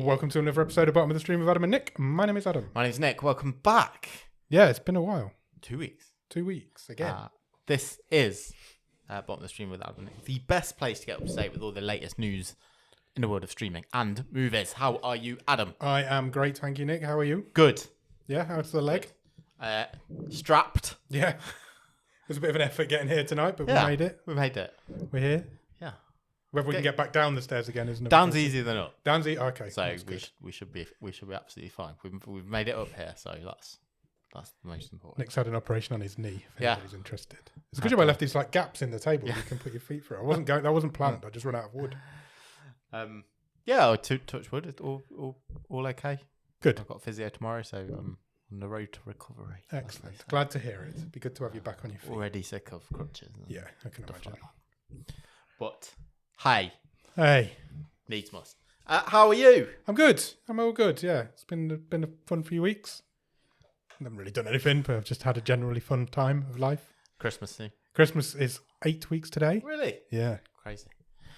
welcome to another episode of Bottom of the Stream with Adam and Nick. My name is Adam. My name's Nick. Welcome back. Yeah, it's been a while. 2 weeks. 2 weeks again. This is Bottom of the Stream with Adam and Nick, the best place to get up to date with all the latest news in the world of streaming and movies. How are you, Adam? I am great, thank you, Nick. How are you? Good. Yeah, how's the leg? Strapped. Yeah. It was a bit of an effort getting here tonight, but we made it. We made it. We're here. Yeah. Whether we can get back down the stairs again isn't. Down's easier than up. Down's easy. Okay. So we should be absolutely fine. We've made it up here, so that's the most important. Nick's had an operation on his knee. If anybody's interested. It's good I left these like gaps in the table you can put your feet through. That wasn't planned. I just ran out of wood. Touch wood. It's all okay. Good. I've got physio tomorrow, so I'm on the road to recovery. Excellent. Glad to hear it. It'd be good to have you back on your feet. Already sick of crutches. Yeah, I can imagine. But hey, needs must. How are you? I'm good. I'm all good. Yeah, it's been a fun few weeks. I haven't really done anything, but I've just had a generally fun time of life. Christmas is 8 weeks today. Really? Yeah. Crazy.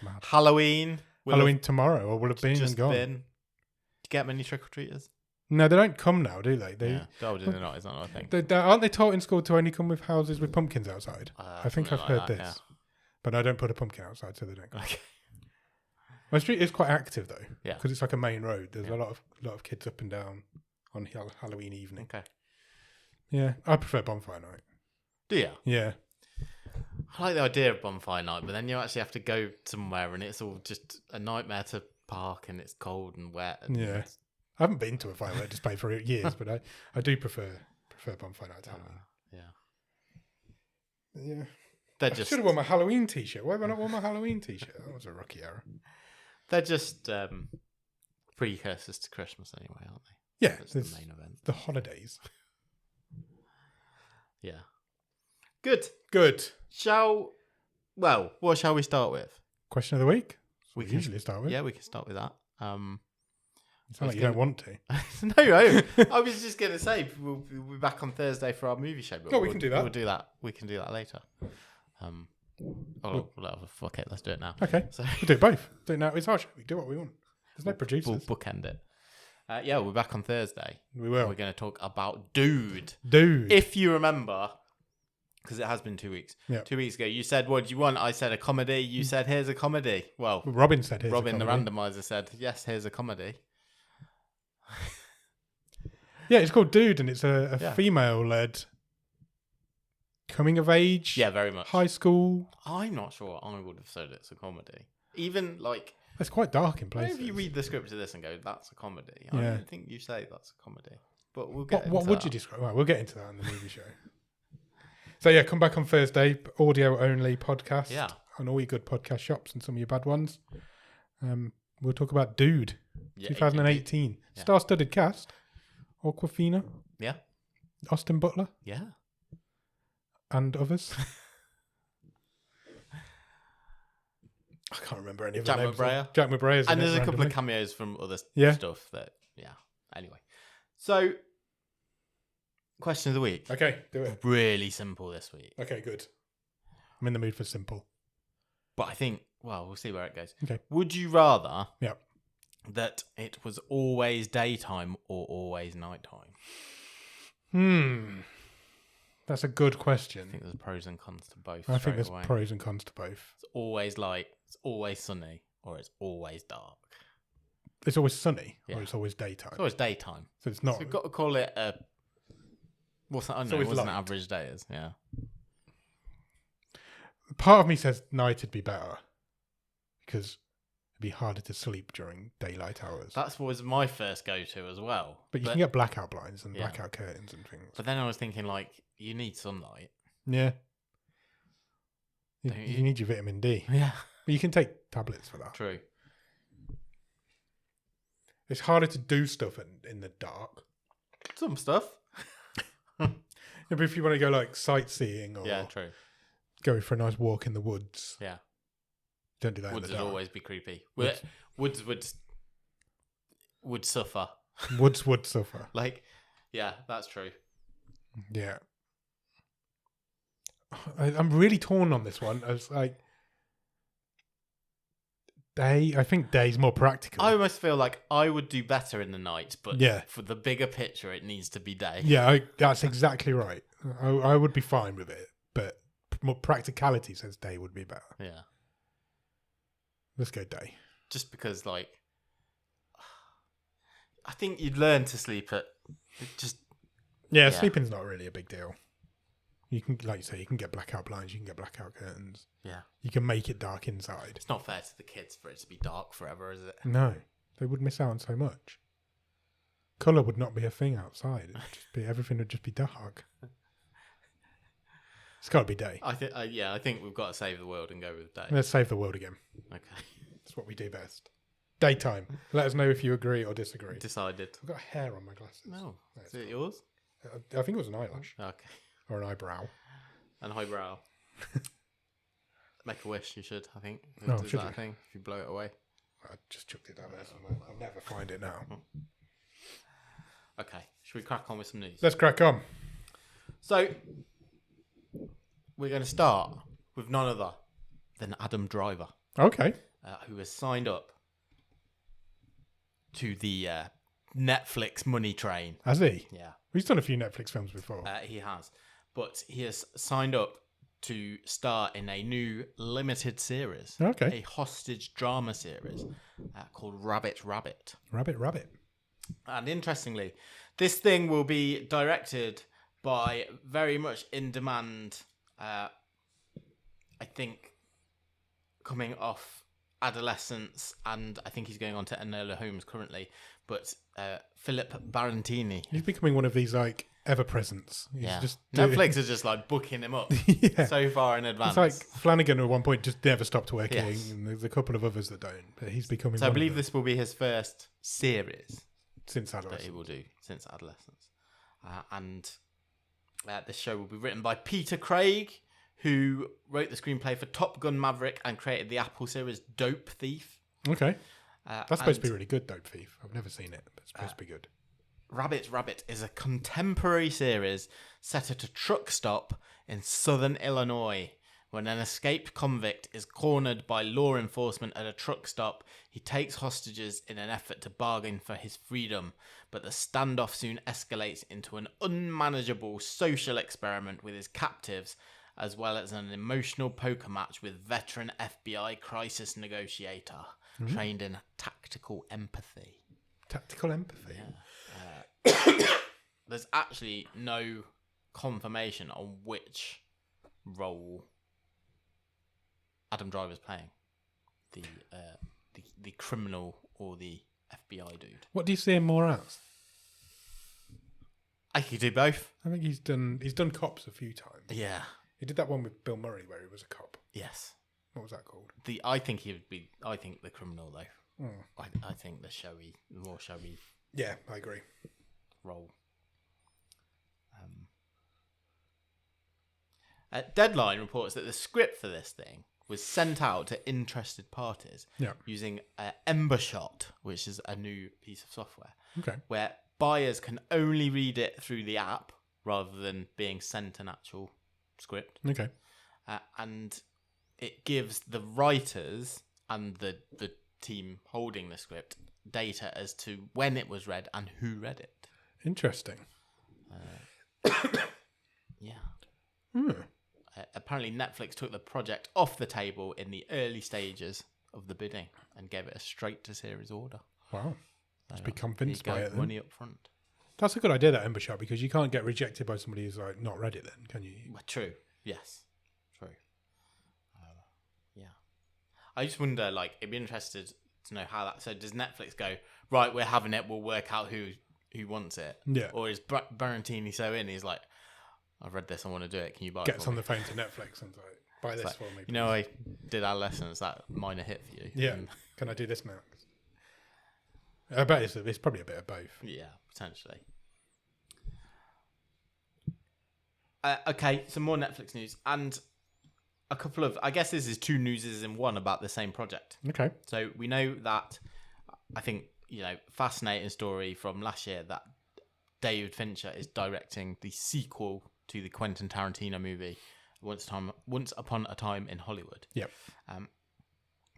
Mad. Halloween tomorrow, or will have been and gone. Did you get many trick or treaters? No, they don't come now, do they? Oh, do they not? Is that not a thing? Aren't they taught in school to only come with houses with pumpkins outside? I think I've heard this. Yeah. But I don't put a pumpkin outside, so they don't come. Okay. My street is quite active though, yeah, because it's like a main road. There's a lot of kids up and down on Halloween evening. Okay. Yeah, I prefer bonfire night. Do you? Yeah. I like the idea of bonfire night, but then you actually have to go somewhere, and it's all just a nightmare to park, and it's cold and wet. And yeah. I haven't been to a firework display for years, but I do prefer bonfire night to Halloween. Yeah. I should have worn my Halloween t-shirt. Why have I not worn my Halloween t-shirt? That was a rookie error. They're just precursors to Christmas anyway, aren't they? Yeah. That's the main event. The holidays. Yeah. Good. What shall we start with? Question of the week? We can usually start with. Yeah, we can start with that. It's not like you don't want to. No, I was just going to say, we'll be back on Thursday for our movie show. But we can do that. We'll do that. We can do that later. Fuck it, let's do it now. Okay, so we'll do both. Do it now. It's our show. We do what we want. There's no producers. We'll bookend it. We'll be back on Thursday. We will. We're going to talk about Dude. If you remember, because it has been 2 weeks. Yeah. 2 weeks ago, you said, what do you want? I said a comedy. You said, here's a comedy. Well, Robin said, here's a comedy. Robin, the randomizer, said, yes, here's a comedy. Yeah, it's called Dude, and it's a female-led coming of age. Yeah, very much. High school. I'm not sure I would have said it's a comedy. Even like... It's quite dark in places. If you read the script of this and go, that's a comedy. Yeah. I don't think you say that's a comedy. But we'll get into What would you describe? Well, we'll get into that in the movie show. So yeah, come back on Thursday, audio-only podcast. Yeah. On all your good podcast shops and some of your bad ones. We'll talk about Dude, 2018. Yeah. Star-studded cast. Awkwafina. Yeah. Austin Butler. Yeah. And others. I can't remember any of the names. Jack McBrayer. And there's a couple of cameos from other stuff that, Anyway. So, question of the week. Okay, do it. Really simple this week. Okay, good. I'm in the mood for simple. But I think, we'll see where it goes. Okay. Would you rather Yeah. that it was always daytime or always nighttime? That's a good question. I think there's pros and cons to both. I think there's pros and cons to both. It's always light, it's always sunny, or it's always dark. It's always sunny, or it's always daytime. It's always daytime. So it's not. So we've got to call it a. What's that? I don't know. What's an average day is? Yeah. Part of me says night would be better because it'd be harder to sleep during daylight hours. That was my first go-to as well. But you can get blackout blinds and blackout curtains and things. But then I was thinking, you need sunlight. Yeah. You need your vitamin D. Yeah. But you can take tablets for that. True. It's harder to do stuff in the dark. Some stuff. But if you want to go sightseeing or true. Go for a nice walk in the woods. Yeah. Don't do that Woods in the dark. would always be creepy. Woods would suffer. Woods would suffer. Yeah, that's true. Yeah. I'm really torn on this one. I was Day. I think day's more practical. I almost feel like I would do better in the night, but Yeah. for the bigger picture, it needs to be day. Yeah, that's exactly right. I would be fine with it, but more practicality says day would be better. Yeah. Let's go day. Just because, like, I think you'd learn to sleep at just. Yeah, sleeping's not really a big deal. You can, like you say, you can get blackout blinds, you can get blackout curtains. Yeah. You can make it dark inside. It's not fair to the kids for it to be dark forever, is it? No, they would miss out on so much. Colour would not be a thing outside. Everything would just be dark. It's got to be day. I think we've got to save the world and go with day. Let's save the world again. Okay. That's what we do best. Daytime. Let us know if you agree or disagree. Decided. I've got hair on my glasses. No. Is it yours? I think it was an eyelash. Okay. Or an eyebrow. An eyebrow. Make a wish, you should, I think. Oh, Is should that you? a thing? If you blow it away. I just chucked it down there somewhere. I'll never find it now. Okay. Should we crack on with some news? Let's crack on. So, we're going to start with none other than Adam Driver, Okay. who has signed up to the Netflix money train. Has he? Yeah. He's done a few Netflix films before. He has. But he has signed up to star in a new limited series. Okay. A hostage drama series called Rabbit Rabbit. Rabbit. And interestingly, this thing will be directed by very much in demand, I think, coming off Adolescence, and I think he's going on to Enola Holmes currently, but Philip Barantini. He's becoming one of these, like, ever-presents. Netflix is just, like, booking him up so far in advance. It's like Flanagan at one point just never stopped working, Yes. and there's a couple of others that don't, but he's becoming So I one believe of them this will be his first series since that he Adolescence. will do since Adolescence. And this show will be written by Peter Craig, who wrote the screenplay for Top Gun Maverick and created the Apple series Dope Thief. Okay. That's supposed to be really good, Dope Thief. I've never seen it, but it's supposed to be good. Rabbit Rabbit is a contemporary series set at a truck stop in southern Illinois. When an escaped convict is cornered by law enforcement at a truck stop, he takes hostages in an effort to bargain for his freedom. But the standoff soon escalates into an unmanageable social experiment with his captives, as well as an emotional poker match with veteran FBI crisis negotiator, trained in tactical empathy. Tactical empathy? There's actually no confirmation on which role Adam Driver's playing. The criminal or the FBI dude. What do you see him more as? I could do both. I think he's done cops a few times. Yeah. He did that one with Bill Murray where he was a cop. Yes. What was that called? I think he would be. I think the criminal though. Oh. I think the more showy Yeah, I agree. role. Deadline reports that the script for this thing was sent out to interested parties using Embershot, which is a new piece of software. Okay. Where buyers can only read it through the app rather than being sent an actual script. Okay. And it gives the writers and the team holding the script data as to when it was read and who read it. Interesting. Yeah. Apparently Netflix took the project off the table in the early stages of the bidding and gave it a straight to series order. Wow. Must be convinced by it then. Money up front. That's a good idea, that Embershot, because you can't get rejected by somebody who's like not read it then, can you? Well, true. Yes. True. Yeah. I just wonder, like, I'd be interested to know how that... So does Netflix go, right, we're having it, we'll work out who wants it? Yeah. Or is Barantini so in, he's like, I've read this, I want to do it, can you buy it Gets for on me? the phone to Netflix and like, buy this for me. You know, I did Adolescence, that minor hit for you. Yeah. Can I do this now? I bet it's probably a bit of both. Yeah, potentially. Okay, some more Netflix news. And a couple of... I guess this is two newses in one about the same project. Okay. So we know that... I think, fascinating story from last year that David Fincher is directing the sequel to the Quentin Tarantino movie, Once Upon a Time in Hollywood. Yep.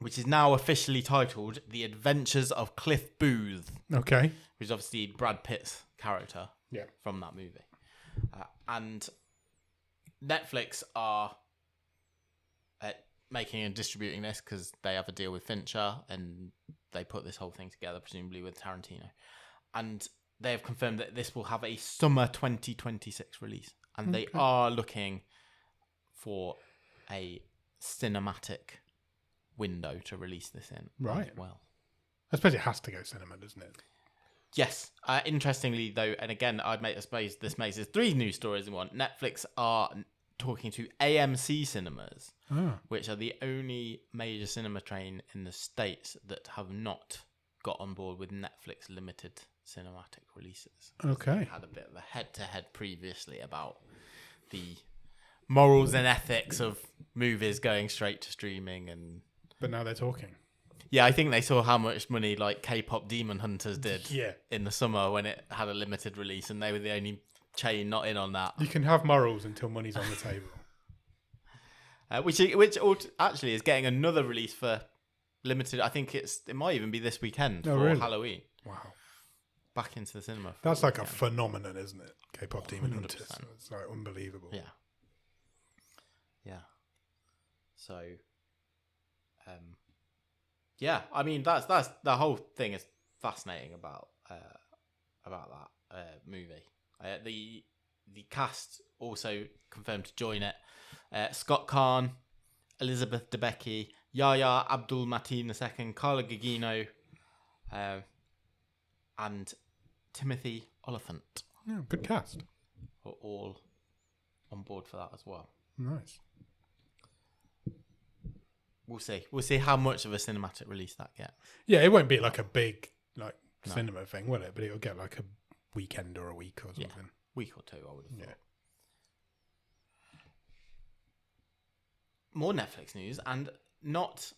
which is now officially titled The Adventures of Cliff Booth. Okay. Which is obviously Brad Pitt's character from that movie. And Netflix are making and distributing this because they have a deal with Fincher and they put this whole thing together, presumably with Tarantino. And they have confirmed that this will have a summer 2026 release. And they are looking for a cinematic window to release this in as well. I suppose it has to go cinema, doesn't it? Yes. Interestingly, though, and again, I suppose this makes it 3 news stories in one. Netflix are talking to AMC cinemas, which are the only major cinema chain in the States that have not got on board with Netflix limited cinematic releases. Okay. We had a bit of a head-to-head previously about the morals and ethics of movies going straight to streaming, but now they're talking. Yeah, I think they saw how much money like K-pop Demon Hunters did Yeah. in the summer when it had a limited release, and they were the only chain not in on that. You can have morals until money's on the table. Which actually is getting another release for limited. I think it might even be this weekend for Halloween. Wow. Back into the cinema. That's like a phenomenon, isn't it? K-pop Demon Hunters. It's like unbelievable. Yeah. Yeah. So, yeah. I mean, that's the whole thing is fascinating about that movie. The cast also confirmed to join it. Scott Kahn, Elizabeth Debicki, Yahya Abdul-Mateen II, Carla Gugino, and Timothy Oliphant. Yeah, good cast. Are all on board for that as well. Nice. We'll see. We'll see how much of a cinematic release that gets. Yeah, it won't be like a big cinema thing, will it? But it'll get like a weekend or a week or something. Yeah, week or 2, I would have thought. More Netflix news, and not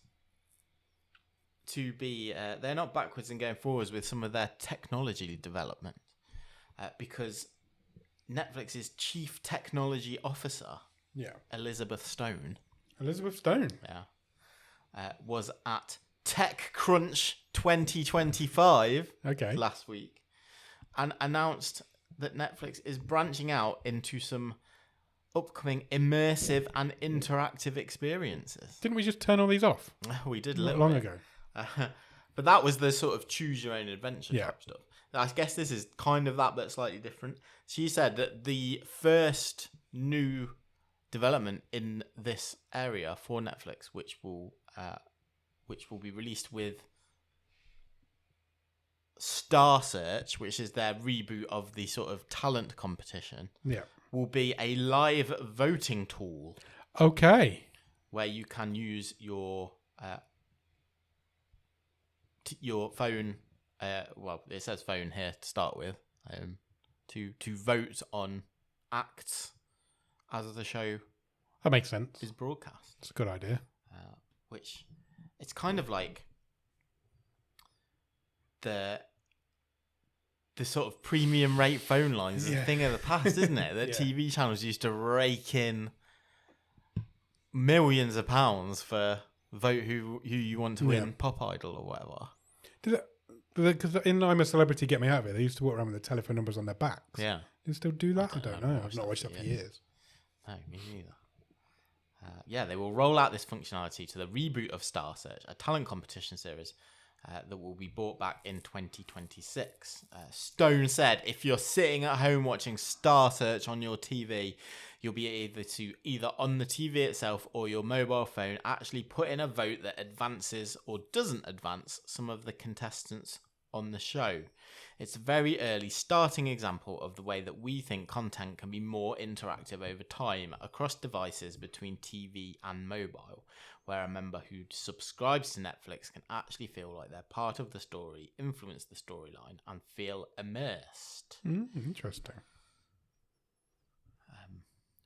to be... they're not backwards and going forwards with some of their technology development, because Netflix's chief technology officer, Elizabeth Stone, was at TechCrunch 2025 last week and announced that Netflix is branching out into some upcoming immersive and interactive experiences. Didn't we just turn all these off? We did not long ago. But that was the sort of choose your own adventure type stuff. I guess this is kind of that, but slightly different. She said that the first new development in this area for Netflix, which will be released with Star Search, which is their reboot of the sort of talent competition, will be a live voting tool. Okay. Where you can use your phone. Well, it says phone here to start with, to vote on acts as the show. That makes sense. Is broadcast. It's a good idea. Which it's kind of like the sort of premium rate phone lines is a thing of the past, isn't it? That TV channels used to rake in millions of pounds for vote who you want to win Pop Idol or whatever. Because in I'm a Celebrity, Get Me Out of It, they used to walk around with the telephone numbers on their backs. Yeah. Do they still do that? I don't know. I've not watched that for years. No, me neither. They will roll out this functionality to the reboot of Star Search, a talent competition series that will be brought back in 2026. Stone said, if you're sitting at home watching Star Search on your TV, you'll be able to either on the TV itself or your mobile phone actually put in a vote that advances or doesn't advance some of the contestants on the show. It's a very early starting example of the way that we think content can be more interactive over time across devices between TV and mobile, where a member who subscribes to Netflix can actually feel like they're part of the story, influence the storyline, and feel immersed. Interesting.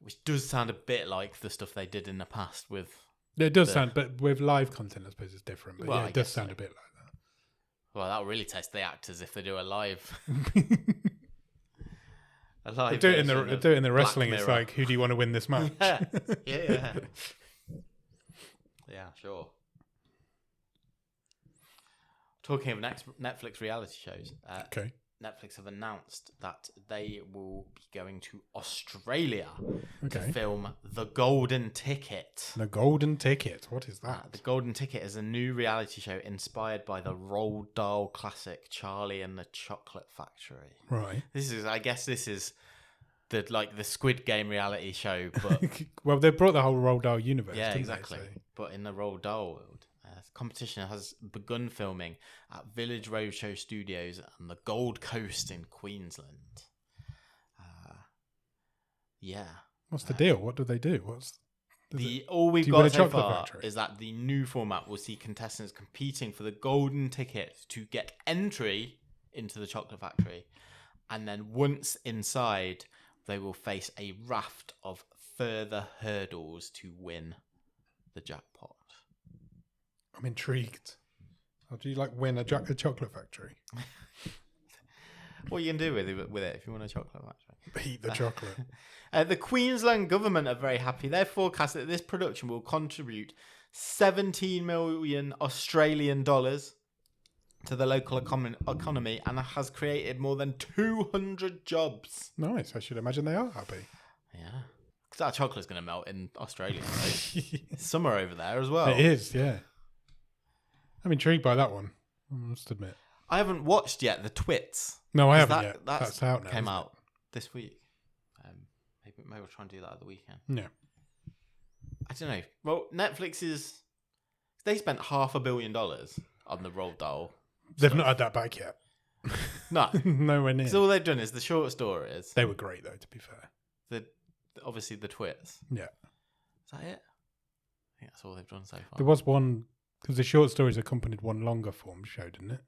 Which does sound a bit like the stuff they did in the past with... It does sound, but with live content, I suppose it's different. But it does sound a bit like that. Well, that'll really test the actors if they do a live... They do it in the wrestling. It's like, who do you want to win this match? Yeah, sure. talking of Netflix reality shows, Okay. Netflix have announced that they will be going to Australia to Okay. film The Golden Ticket. The Golden Ticket. What is that? The Golden Ticket is a new reality show inspired by the Roald Dahl classic Charlie and the Chocolate Factory. Right. I guess this is the Squid Game reality show, but well, they brought the whole Roald Dahl universe. yeah, didn't exactly. They, so. But in the Roald Dahl world. Competition has begun filming at Village Roadshow Studios and the Gold Coast in Queensland. What's the deal? What do they do? All we've got so far is that the new format will see contestants competing for the golden ticket to get entry into the chocolate factory, and then once inside, they will face a raft of further hurdles to win the jackpot. I'm intrigued. How do you win a chocolate factory? What are you going to do with it if you want a chocolate factory? Eat the chocolate. The Queensland government are very happy. They forecast that this production will contribute 17 million Australian dollars to the local economy and has created more than 200 jobs. Nice. I should imagine they are happy. Yeah. Because that chocolate's going to melt in Australia. It's summer over there as well. It is, yeah. I'm intrigued by that one, I must admit. I haven't watched yet The Twits. No, I haven't yet. That's out now. Came out this week. Maybe we'll try and do that at the weekend. Yeah. I don't know. Well, they spent $500 million on the Roald Dahl. They've not had that back yet. No. Nowhere near. Because all they've done is the short stories. They were great, though, to be fair. Obviously, the Twits. Yeah. Is that it? I think that's all they've done so far. There was one, because the short stories accompanied one longer form show, didn't it?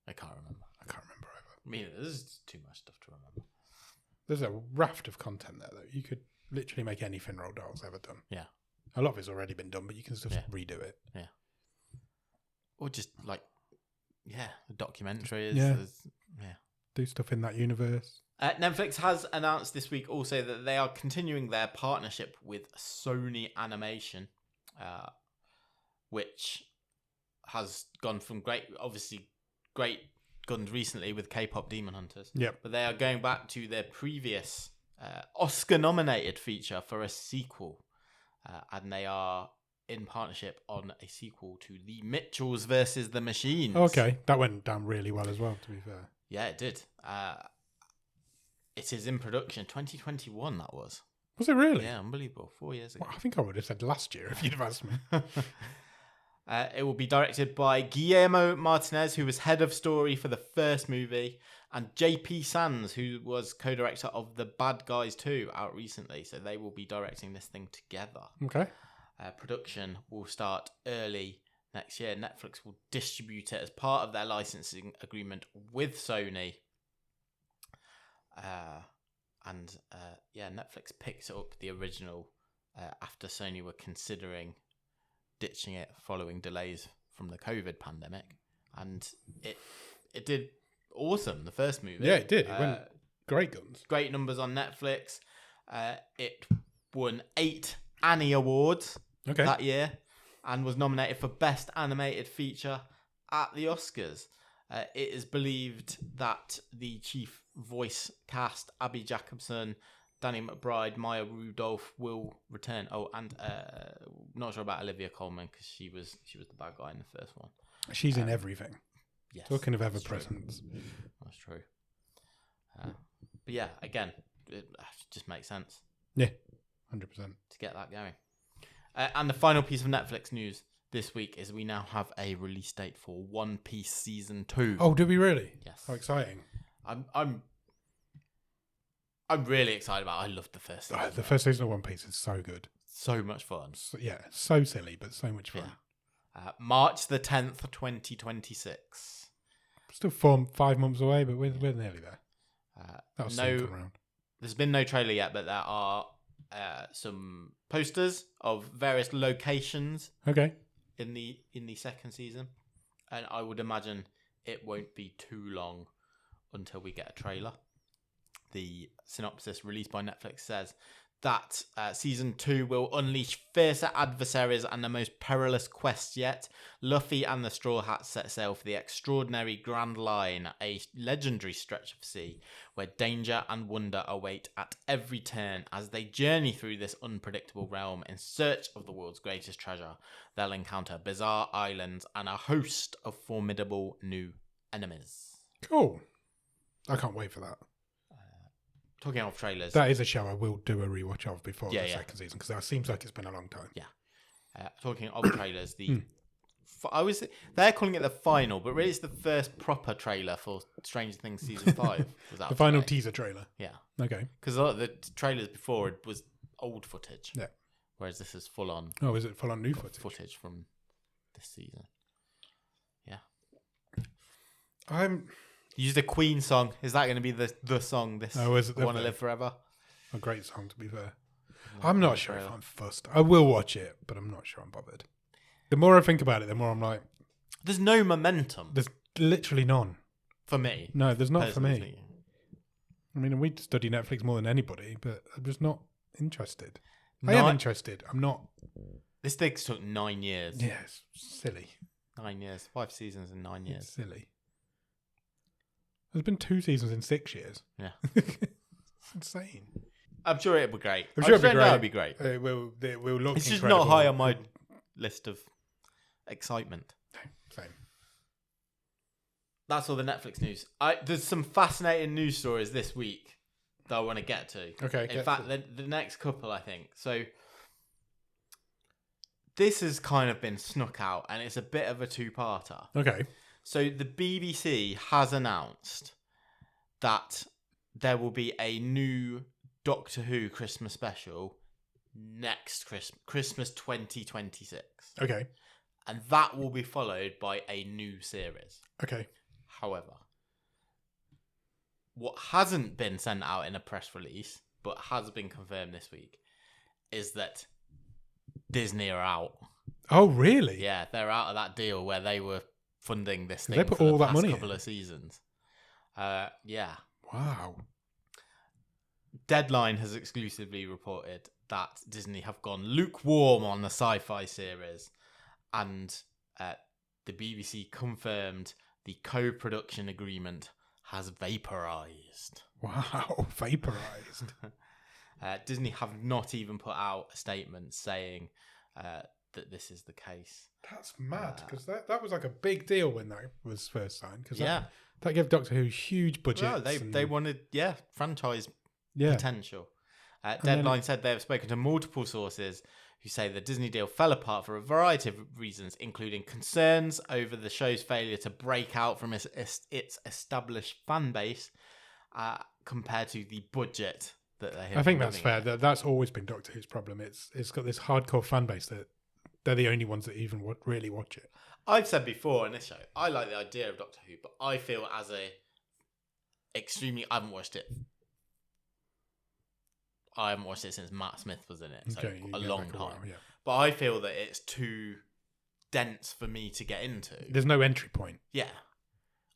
I can't remember. I can't remember either. I mean, there's too much stuff to remember. There's a raft of content there, though. You could literally make anything Roald Dahl's ever done. Yeah. A lot of it's already been done, but you can still redo it. Yeah. Or just the documentaries. Yeah. Yeah. Do stuff in that universe. Netflix has announced this week also that they are continuing their partnership with Sony Animation, which has gone from great guns recently with K-pop Demon Hunters. Yep. But they are going back to their previous Oscar-nominated feature for a sequel. And they are in partnership on a sequel to The Mitchells versus the Machines. Okay. That went down really well as well, to be fair. Yeah, it did. It is in production. 2021, that was. Was it really? Yeah, unbelievable. 4 years ago. Well, I think I would have said last year if you'd have asked me. It will be directed by Guillermo Martinez, who was head of story for the first movie, and JP Sands, who was co-director of The Bad Guys 2, out recently. So they will be directing this thing together. Okay. Production will start early next year. Netflix will distribute it as part of their licensing agreement with Sony. Netflix picked up the original after Sony were considering ditching it following delays from the COVID pandemic, and it did awesome. The first movie, yeah, it did. It went great guns, great numbers on Netflix. It won 8 Annie Awards that year, and was nominated for Best Animated Feature at the Oscars. It is believed that the chief voice cast, Abby Jacobson, Danny McBride, Maya Rudolph, will return. Oh, and not sure about Olivia Colman because she was the bad guy in the first one. She's in everything. Yes, talking of ever presence. That's true. But yeah, again, it just makes sense. Yeah, 100%. To get that going. And the final piece of Netflix news this week is we now have a release date for One Piece Season 2. Oh, do we really? Yes. How exciting. I'm really excited about it. I loved the first season. The first season of One Piece is so good. So much fun. So silly, but so much fun. Yeah. March the 10th, 2026. Still 5 months away, but we're nearly there. That'll soon come around. There's been no trailer yet, but there are some posters of various locations. Okay. In the second season, and I would imagine it won't be too long until we get a trailer. The synopsis released by Netflix says that season 2 will unleash fiercer adversaries and the most perilous quest yet. Luffy and the Straw Hats set sail for the extraordinary Grand Line, a legendary stretch of sea where danger and wonder await at every turn. As they journey through this unpredictable realm in search of the world's greatest treasure, they'll encounter bizarre islands and a host of formidable new enemies. Cool. I can't wait for that. Talking of trailers, that is a show I will do a rewatch of before the second season, because that seems like it's been a long time. Yeah. Talking of trailers, they're calling it the final, but really it's the first proper trailer for Stranger Things season 5. Was out the final teaser trailer. Yeah. Okay. Because a lot of the trailers before it was old footage. Yeah. Whereas this is full on. Oh, is it full on new footage? Footage from this season. Yeah. Use the Queen song. Is that going to be the song? This I Want to Live Forever. A great song, to be fair. I'm not sure if I'm fussed. I will watch it, but I'm not sure I'm bothered. The more I think about it, the more I'm like, there's no momentum. There's literally none for me. No, there's not for me. I mean, we study Netflix more than anybody, but I'm just not interested. I am interested. I'm not. This thing took 9 years. Yeah, it's silly. 9 years, 5 seasons in 9 years. It's silly. There's been 2 seasons in 6 years. Yeah. It's insane. I'm sure it'll be great. I'm sure it'll be great. It will look It's just incredible. not high on my list of excitement. Same. That's all the Netflix news. There's some fascinating news stories this week that I want to get to. Okay. In fact, the next couple, I think. So this has kind of been snuck out, and it's a bit of a two-parter. Okay. So the BBC has announced that there will be a new Doctor Who Christmas special next Christmas 2026. Okay. And that will be followed by a new series. Okay. However, what hasn't been sent out in a press release, but has been confirmed this week, is that Disney are out. Oh, really? Yeah, they're out of that deal where they were funding this thing they put for all the that past money couple of seasons. Yeah. Wow. Deadline has exclusively reported that Disney have gone lukewarm on the sci-fi series, and the BBC confirmed the co-production agreement has vaporized. Wow, vaporized. Disney have not even put out a statement saying that this is the case. That's mad, because that was like a big deal when that was first signed. Cause yeah. That gave Doctor Who huge budgets. Well, they wanted, franchise potential. And Deadline said they have spoken to multiple sources who say the Disney deal fell apart for a variety of reasons, including concerns over the show's failure to break out from its established fan base compared to the budget that they have. I think that's fair. That's always been Doctor Who's problem. It's got this hardcore fan base that they're the only ones that even really watch it. I've said before in this show, I like the idea of Doctor Who, but I feel I haven't watched it. I haven't watched it since Matt Smith was in it, so a long time. While, yeah. But I feel that it's too dense for me to get into. There's no entry point. Yeah.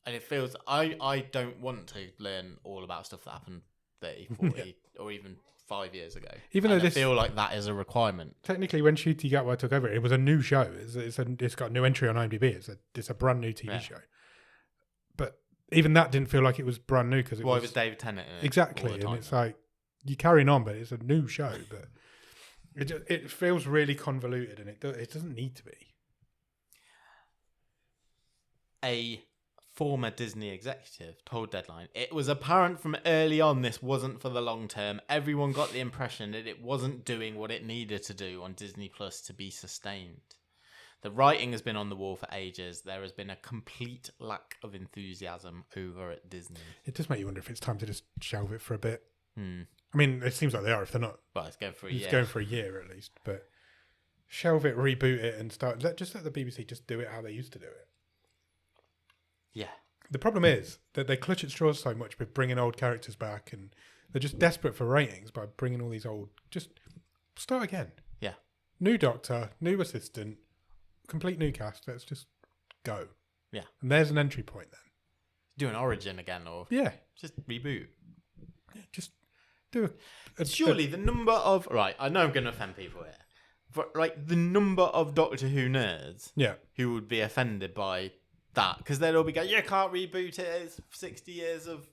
And it feels... I don't want to learn all about stuff that happened 30, 40, or even 5 years ago. Even though I feel like that is a requirement. Technically, when Ncuti Gatwa took over, it was a new show. It's got a new entry on IMDb. It's a brand new TV show. But even that didn't feel like it was brand new, because it was David Tennant in it. Exactly. And it's like, you're carrying on, but it's a new show. But it feels really convoluted, and it doesn't need to be. A former Disney executive told Deadline, "It was apparent from early on this wasn't for the long term. Everyone got the impression that it wasn't doing what it needed to do on Disney Plus to be sustained. The writing has been on the wall for ages. There has been a complete lack of enthusiasm over at Disney." It does make you wonder if it's time to just shelve it for a bit. I mean, it seems like they are. If they're not, well, it's going for a year. It's going for a year at least. But shelve it, reboot it, and start. Let the BBC just do it how they used to do it. Yeah. The problem is that they clutch at straws so much with bringing old characters back, and they're just desperate for ratings by bringing all these old. Just start again. Yeah. New Doctor, new assistant, complete new cast. Let's just go. Yeah. And there's an entry point then. Do an origin again, or just reboot. Just Do Surely the number of... Right, I know I'm going to offend people here. But, like, the number of Doctor Who nerds who would be offended by that, because they'd all be going, you can't reboot it, it's 60 years of,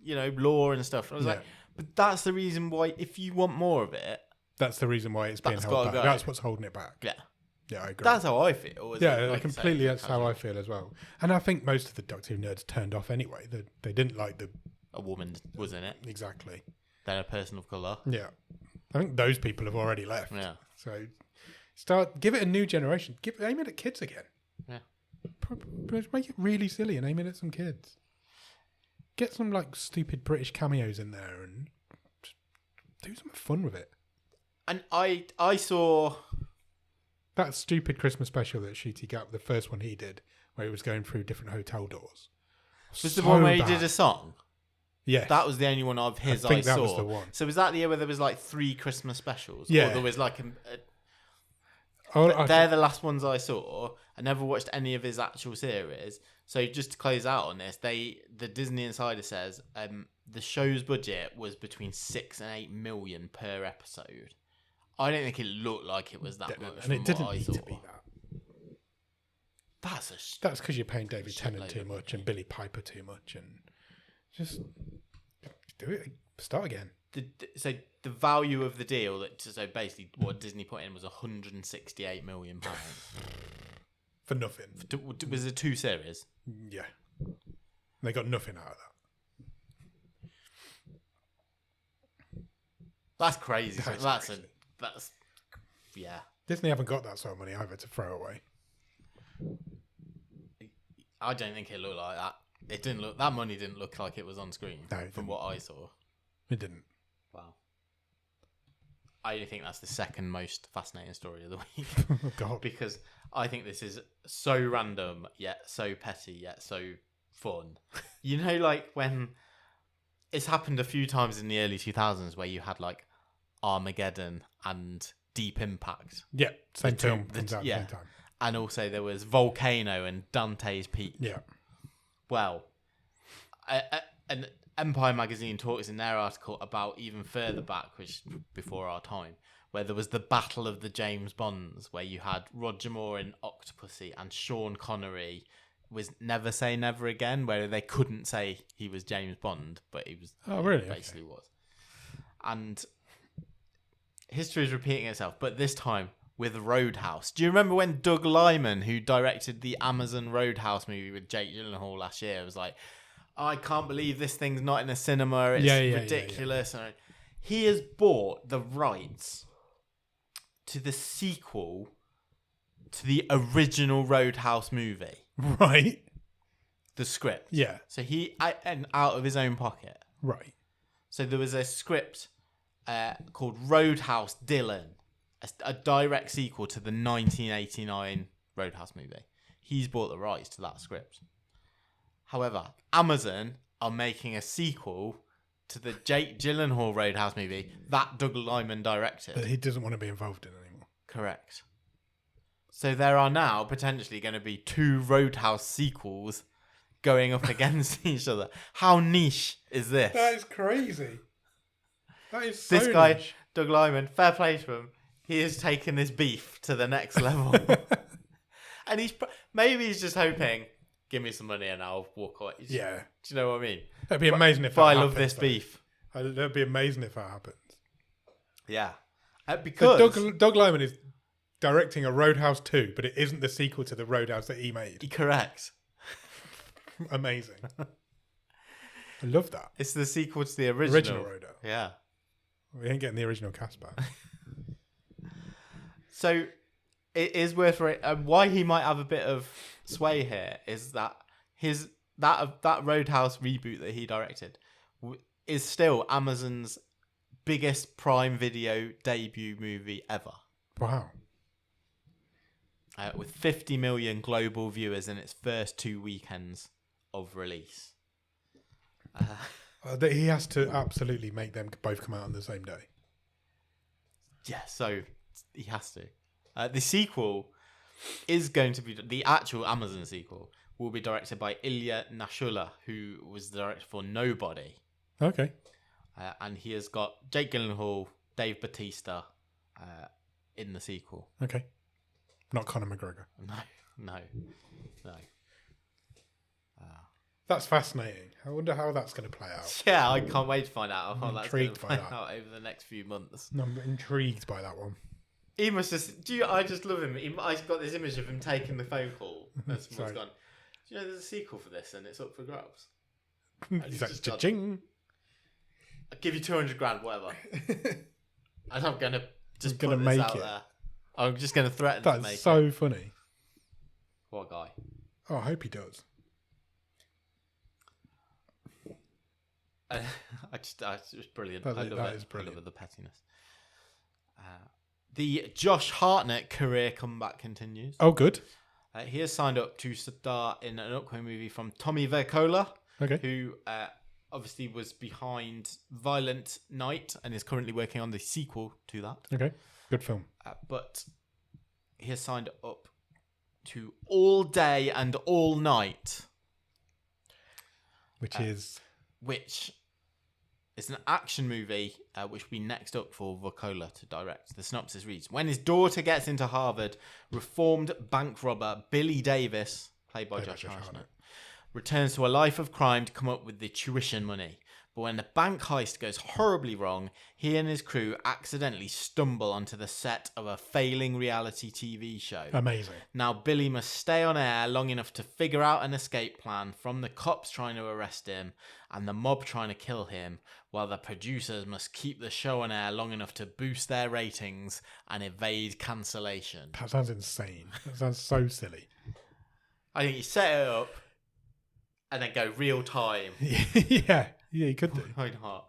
lore and stuff. And I was like, but that's the reason why, if you want more of it... That's the reason why it's being held back. That's what's holding it back. Yeah. Yeah, I agree. That's how I feel. Completely that's how I feel as well. And I think most of the Doctor Who nerds turned off anyway. They didn't like the... A woman was in it. Exactly. Then a person of colour. Yeah. I think those people have already left. Yeah. So give it a new generation. Aim it at kids again. Yeah. Make it really silly and aim it at some kids. Get some like stupid British cameos in there and just do some fun with it. And I saw that stupid Christmas special that Shooty Gap, the first one he did, where he was going through different hotel doors. Was the one where he did a song? Yes. That was the only one of his I think that saw. Was the one. So was that the year where there was like 3 Christmas specials? Yeah. Or there was like they're the last ones I saw. I never watched any of his actual series. So just to close out on this, the Disney Insider says the show's budget was between 6 and 8 million per episode. I don't think it looked like it was that much. And it didn't need to be that. That's because you're paying David Tennant too much and Billy Piper too much, and just do it. Start again. So the value of the deal, so basically what Disney put in was £168 million for nothing. Was it 2 series? Yeah, they got nothing out of that. That's crazy. That's yeah. Disney haven't got that sort of money either to throw away. I don't think it looked like that. It didn't look. That money didn't look like it was on screen. No, from what I saw. It didn't. Wow. I think that's the second most fascinating story of the week. Oh, God. Because I think this is so random, yet so petty, yet so fun. Like when it's happened a few times in the early 2000s where you had like Armageddon and Deep Impact. Yeah, same film comes out at the same time. And also there was Volcano and Dante's Peak. Yeah. Well, and Empire Magazine talks in their article about even further back, which before our time, where there was the Battle of the James Bonds, where you had Roger Moore in Octopussy and Sean Connery was Never Say Never Again, where they couldn't say he was James Bond, but he was. Oh, really? He basically was. And history is repeating itself, but this time with Roadhouse. Do you remember when Doug Liman, who directed the Amazon Roadhouse movie with Jake Gyllenhaal last year, was like, I can't believe this thing's not in a cinema. It's ridiculous. Yeah. And he has bought the rights to the sequel to the original Roadhouse movie. Right. The script. Yeah. So and out of his own pocket. Right. So there was a script called Roadhouse Dylan, a direct sequel to the 1989 Roadhouse movie. He's bought the rights to that script. However, Amazon are making a sequel to the Jake Gyllenhaal Roadhouse movie that Doug Liman directed. That he doesn't want to be involved in anymore. Correct. So there are now potentially going to be 2 Roadhouse sequels going up against each other. How niche is this? That is crazy. That is so This guy, niche. Doug Liman, fair play to him. He has taken this beef to the next level. And maybe he's just hoping, give me some money and I'll walk away. Yeah. Do you know what I mean? It'd be amazing if that happens. I love this beef. It'd be amazing if that happens. Yeah. Because Doug Liman is directing a Roadhouse 2, but it isn't the sequel to the Roadhouse that he made. Correct. Amazing. I love that. It's the sequel to the original Roadhouse. Yeah. We ain't getting the original cast back. So it is worth why he might have a bit of sway here is that that Roadhouse reboot that he directed is still Amazon's biggest Prime Video debut movie ever. Wow. With 50 million global viewers in its first 2 weekends of release. He has to absolutely make them both come out on the same day. Yeah, so he has to. The sequel is going to be... The actual Amazon sequel will be directed by Ilya Nashula, who was the director for Nobody. Okay. and he has got Jake Gyllenhaal, Dave Bautista in the sequel. Okay. Not Conor McGregor. No. That's fascinating. I wonder how that's going to play out. Yeah, I can't wait to find out how that's going to intrigued play by that. out over the next few months. No, I'm intrigued by that one. He must just. I just love him. I've got this image of him taking the phone call. And someone's gone, do you know there's a sequel for this and it's up for grabs? He's like, cha-ching. I'll give you 200 grand, whatever. And I'm going to just put this make out it. there. I'm just going to threaten to make That's it. so funny. What guy? Oh, I hope he does. It's brilliant. That I love is it. brilliant. I love the pettiness. The Josh Hartnett career comeback continues. Oh, good. He has signed up to star in an upcoming movie from Tommy Vercola, Okay. who obviously was behind Violent Night and is currently working on the sequel to that. Okay. Good film. But he has signed up to All Day and All Night, Which is... which is an action movie which will be next up for Vercola to direct. The synopsis reads, when his daughter gets into Harvard, reformed bank robber Billy Davis, played by Josh Hartnett, returns to a life of crime to come up with the tuition money. But when the bank heist goes horribly wrong, he and his crew accidentally stumble onto the set of a failing reality TV show. Amazing. Now Billy must stay on air long enough to figure out an escape plan from the cops trying to arrest him and the mob trying to kill him, while the producers must keep the show on air long enough to boost their ratings and evade cancellation. That sounds insane. That sounds so silly. I think you set it up and then go real time. Yeah, you could do. Why not?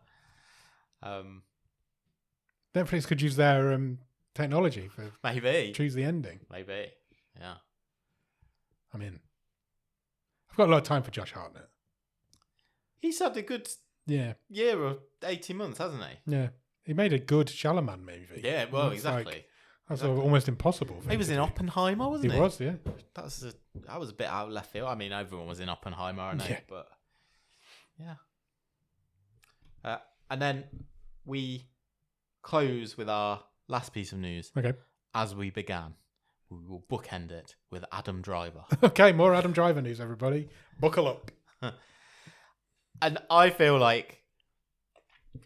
Netflix could use their technology for Maybe. choose the ending. Maybe. Yeah. I'm in. I've got a lot of time for Josh Hartnett. He's had a good Yeah. year or 18 months, hasn't he? Yeah. He made a good Shalaman movie. Yeah, well, That's exactly. That's sort of almost impossible. For He him was to in do. Oppenheimer, wasn't he? He was, yeah. That was a bit out of left field. I mean, everyone was in Oppenheimer, I know, Yeah. but yeah. And then we close with our last piece of news. Okay. As we began, we will bookend it with Adam Driver. Okay, more Adam Driver news, everybody. Buckle up. And I feel like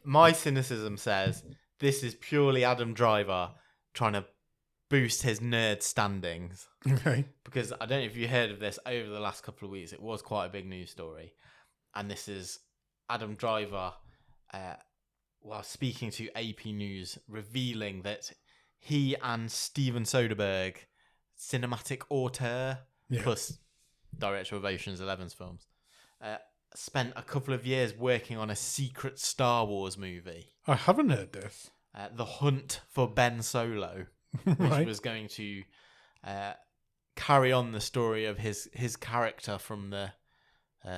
my cynicism says this is purely Adam Driver trying to boost his nerd standings. Okay. Because I don't know if you heard of this over the last couple of weeks. It was quite a big news story. And this is Adam Driver, while speaking to AP News, revealing that he and Steven Soderbergh, cinematic auteur, plus director of Ocean's 11's films, spent a couple of years working on a secret Star Wars movie. I haven't heard this. The Hunt for Ben Solo, which Right. was going to carry on the story of his character from the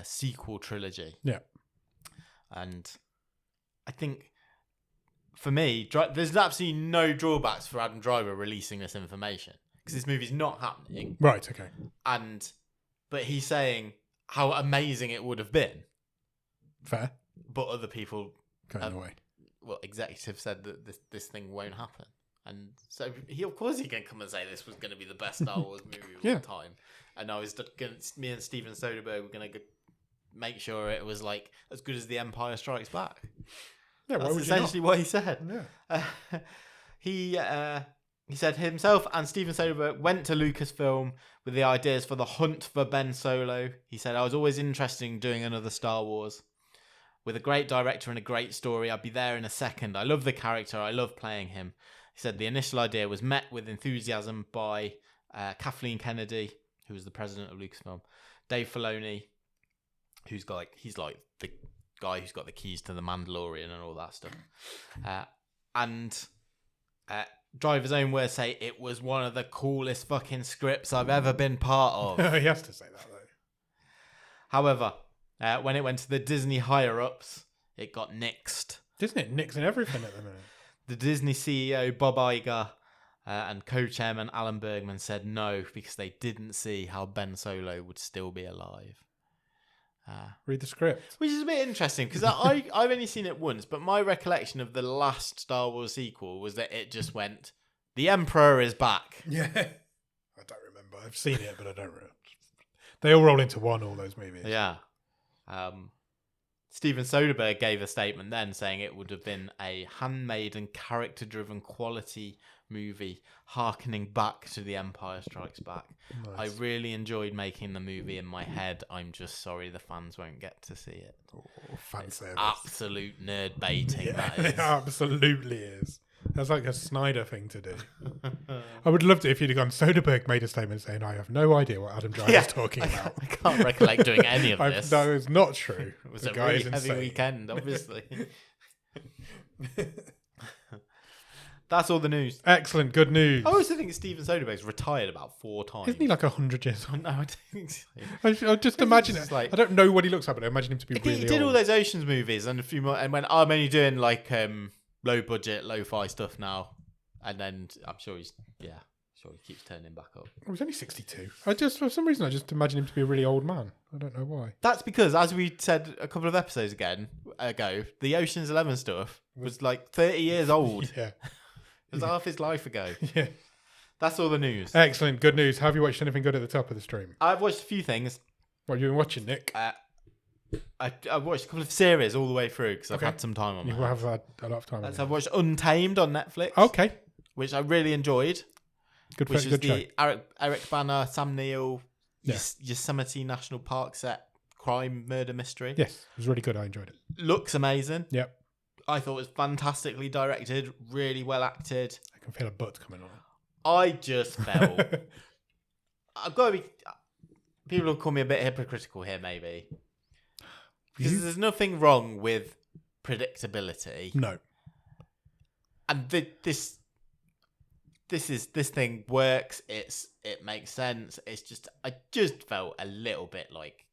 sequel trilogy. Yeah. And I think, for me, there's absolutely no drawbacks for Adam Driver releasing this information, because this movie's not happening. Right, okay. But he's saying how amazing it would have been. Fair. But other people, Going away. well, executives said that this thing won't happen. And so of course he can come and say this was going to be the best Star Wars movie of all time. And me and Steven Soderbergh were going to make sure it was like as good as The Empire Strikes Back. Yeah, That's essentially what he said. Yeah. He said himself and Steven Soderbergh went to Lucasfilm with the ideas for The Hunt for Ben Solo. He said, I was always interested in doing another Star Wars. With a great director and a great story, I'd be there in a second. I love the character. I love playing him. He said the initial idea was met with enthusiasm by Kathleen Kennedy, who was the president of Lucasfilm, Dave Filoni, he's like the guy who's got the keys to the Mandalorian and all that stuff. And Driver's own words say it was one of the coolest fucking scripts I've ever been part of. He has to say that, though. However, when it went to the Disney higher-ups, it got nixed. Isn't it? Nick's in everything at the minute. The Disney CEO, Bob Iger, and co-chairman Alan Bergman said no because they didn't see how Ben Solo would still be alive. Read the script. Which is a bit interesting because I've only seen it once, but my recollection of the last Star Wars sequel was that it just went, "The Emperor is back." Yeah. I don't remember. I've seen it, but I don't remember. They all roll into one, all those movies. Yeah. Steven Soderbergh gave a statement then saying it would have been a handmade and character-driven quality movie harkening back to The Empire Strikes Back. Nice. I really enjoyed making the movie in my head. I'm just sorry the fans won't get to see it. Oh, fan service. Absolute nerd baiting, that It is. absolutely is. That's like a Snyder thing to do. I would love to if you'd have gone, Soderbergh made a statement saying, I have no idea what Adam Driver is talking about. I can't recollect doing any of this. No, it's not true. It was The a guy really is heavy insane. weekend, obviously. That's all the news. Excellent, good news. I also think Steven Soderbergh's retired about 4 times. Isn't he like 100 years old? No, I don't think so. I just imagine just it. like- I don't know what he looks like, but I imagine him to be really He did all old. those Oceans movies and a few more, and when I'm only doing like low budget, lo-fi stuff now, and then I'm sure he keeps turning back up. He was only 62. For some reason, I just imagine him to be a really old man. I don't know why. That's because, as we said a couple of episodes ago, the Ocean's 11 stuff was like 30 years old. Yeah. It was half his life ago. Yeah. That's all the news. Excellent, good news. Have you watched anything good at the top of the stream? I've watched a few things. What have you been watching, Nick? I've watched a couple of series all the way through because I've Okay. had some time on my You hands. have had a lot of time. So I've watched Untamed on Netflix, Okay. which I really enjoyed. Good, Which is good show. the Eric Bana, Sam Neill, Yeah. Yosemite National Park set crime murder mystery. Yes, it was really good. I enjoyed it. Looks amazing. Yep. I thought it was fantastically directed, really well acted. I can feel a butt coming on. I just felt I've got to be. People will call me a bit hypocritical here, maybe, because there's nothing wrong with predictability. No. And this thing works. It makes sense. It's just I just felt a little bit like,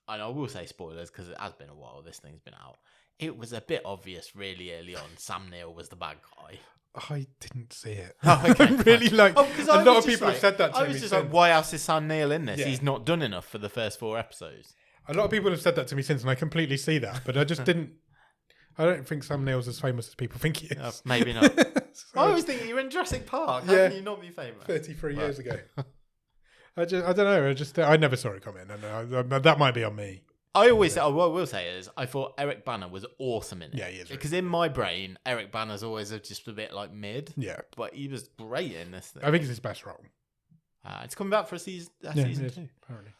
and I will say spoilers because it has been a while. This thing's been out. It was a bit obvious really early on. Sam Neill was the bad guy. I didn't see it. Oh, okay, I'm really like. because a lot of people have said that to me. I was just since. like, why else is Sam Neill in this? Yeah. He's not done enough for the first 4 episodes. A lot of people have said that to me since, and I completely see that. But I just didn't. I don't think Sam Neill's as famous as people think he is. Maybe not. So, I was thinking you're in Jurassic Park. How Yeah. can you not be famous? 33 years ago. I don't know. I never saw it coming, and that might be on me. I always say, what I will say is, I thought Eric Bana was awesome in it. Yeah, he is really Because in my brain, Eric Bana's always just a bit like mid, Yeah, but he was great in this thing. I think it's his best role. It's coming back for a season It is, 2. apparently.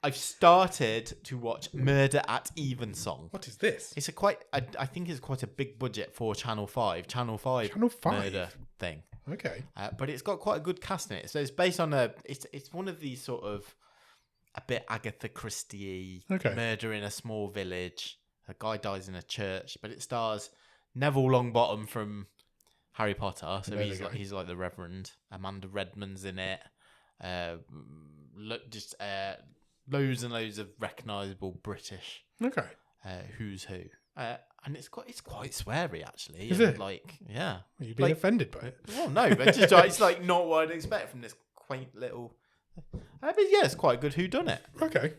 I've started to watch Murder at Evensong. What is this? It's I think it's quite a big budget for Channel 5. Channel 5 Channel 5? murder thing. Okay. But it's got quite a good cast in it. So it's based on it's one of these sort of a bit Agatha Christie Okay. murder in a small village. A guy dies in a church, but it stars Neville Longbottom from Harry Potter. So There we go. he's like the Reverend. Amanda Redmond's in it. Loads and loads of recognisable British Okay. who's who. And it's quite sweary actually. Is and it? Like, yeah. Are you being Like- offended by it? Well, no, but just, it's like not what I'd expect from this quaint little. But yeah, it's quite a good whodunit. Okay.